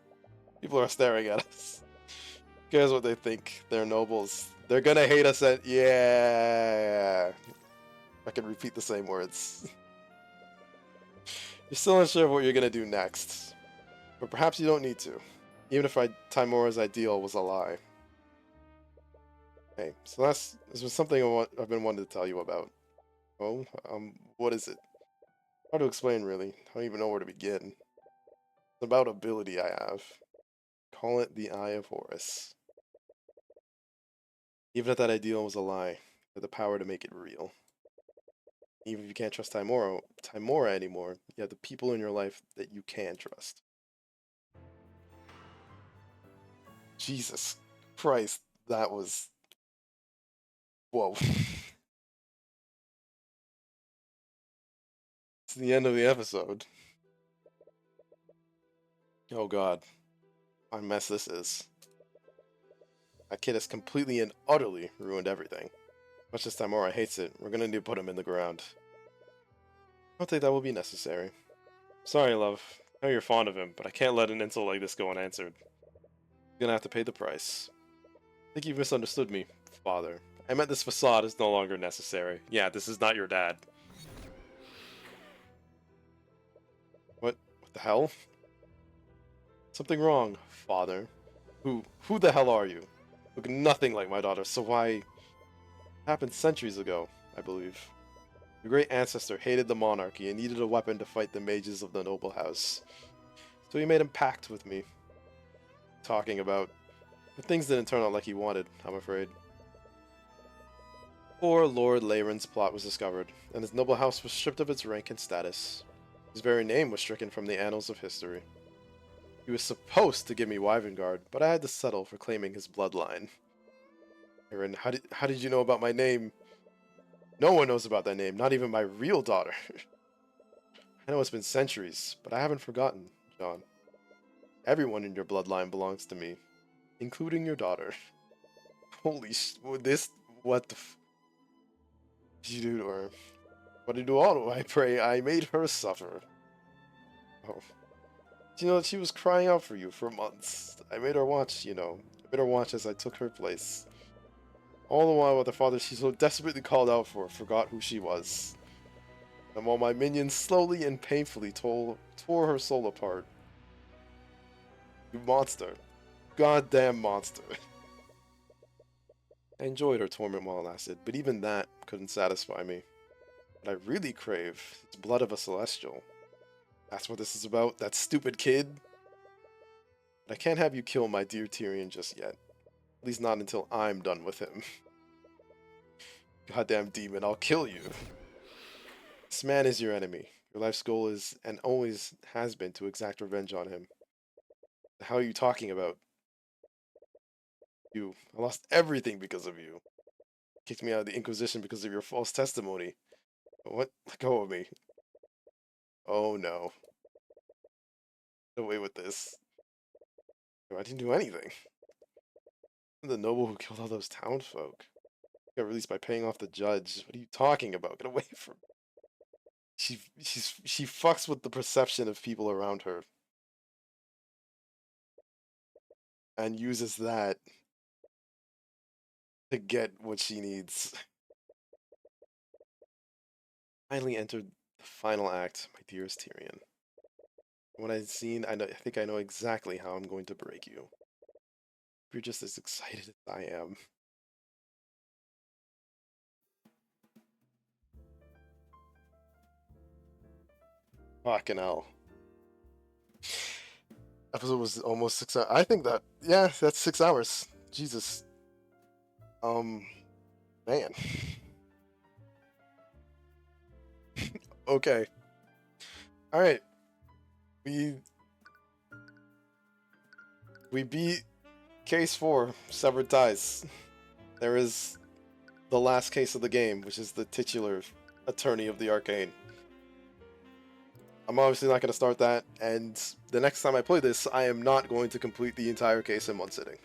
people are staring at us. Who cares what they think? They're nobles. They're gonna hate us at yeah. I can repeat the same words. You're still unsure of what you're gonna do next, but perhaps you don't need to. Even if Timora's ideal was a lie. Hey, so this was something I've been wanting to tell you about. Oh, what is it? Hard to explain, really. I don't even know where to begin. It's about ability I have. Call it the Eye of Horus. Even if that ideal was a lie, you have the power to make it real. Even if you can't trust Timora anymore, you have the people in your life that you can trust. Jesus Christ, that was... Whoa. It's the end of the episode. Oh god. What a mess this is. That kid has completely and utterly ruined everything. Much as Timora hates it, we're gonna need to put him in the ground. I don't think that will be necessary. Sorry, love. I know you're fond of him, but I can't let an insult like this go unanswered. You're gonna have to pay the price. I think you've misunderstood me, father. I meant this facade is no longer necessary. Yeah, this is not your dad. What the hell? Something wrong, father. Who the hell are you? Look nothing like my daughter, so why... It happened centuries ago, I believe. Your great ancestor hated the monarchy and needed a weapon to fight the mages of the noble house. So he made a pact with me. Talking about... But things didn't turn out like he wanted, I'm afraid. Poor Lord Leyren's plot was discovered, and his noble house was stripped of its rank and status. His very name was stricken from the annals of history. He was supposed to give me Wyvengard, but I had to settle for claiming his bloodline. Aaron, how did you know about my name? No one knows about that name, not even my real daughter. I know it's been centuries, but I haven't forgotten, John. Everyone in your bloodline belongs to me, including your daughter. Holy what the did you do to her? What did you do all I pray? I made her suffer. Oh. You know, she was crying out for you for months. I made her watch, I made her watch as I took her place. All the while, the father she so desperately called out for forgot who she was. And while my minions slowly and painfully tore her soul apart. You monster. Goddamn monster. I enjoyed her torment while it lasted, but even that couldn't satisfy me. What I really crave is blood of a celestial. That's what this is about, that stupid kid? But I can't have you kill my dear Tyrion just yet. At least not until I'm done with him. Goddamn demon, I'll kill you. This man is your enemy. Your life's goal is, and always has been, to exact revenge on him. The hell are you talking about? You. I lost everything because of you. Kicked me out of the Inquisition because of your false testimony. What? Let go of me. Oh no. Get away with this. I didn't do anything. I'm the noble who killed all those townsfolk. Got released by paying off the judge. What are you talking about? Get away from me. She fucks with the perception of people around her. And uses that to get what she needs. Finally entered the final act, my dearest Tyrion. From what I've seen, I think I know exactly how I'm going to break you. You're just as excited as I am. Fucking hell. Episode was almost 6 hours. I think that, yeah, that's 6 hours. Jesus. Man. Okay. Alright. We beat case 4, Severed Ties. There is the last case of the game, which is the titular attorney of the Arcane. I'm obviously not going to start that, and the next time I play this, I am not going to complete the entire case in one sitting.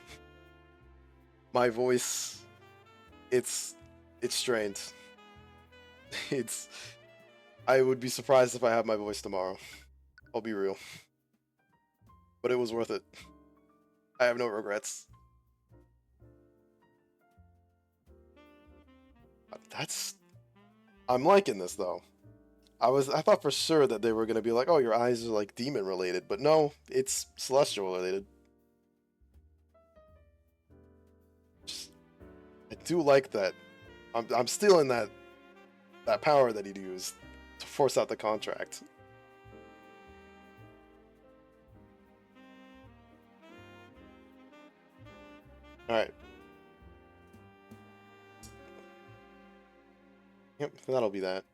My voice, it's strained. I would be surprised if I have my voice tomorrow. I'll be real. But it was worth it. I have no regrets. I'm liking this though. I thought for sure that they were gonna be like, oh, your eyes are like demon related, but no, it's celestial related. I do like that. I'm stealing that power that he'd used to force out the contract. Alright. Yep, that'll be that.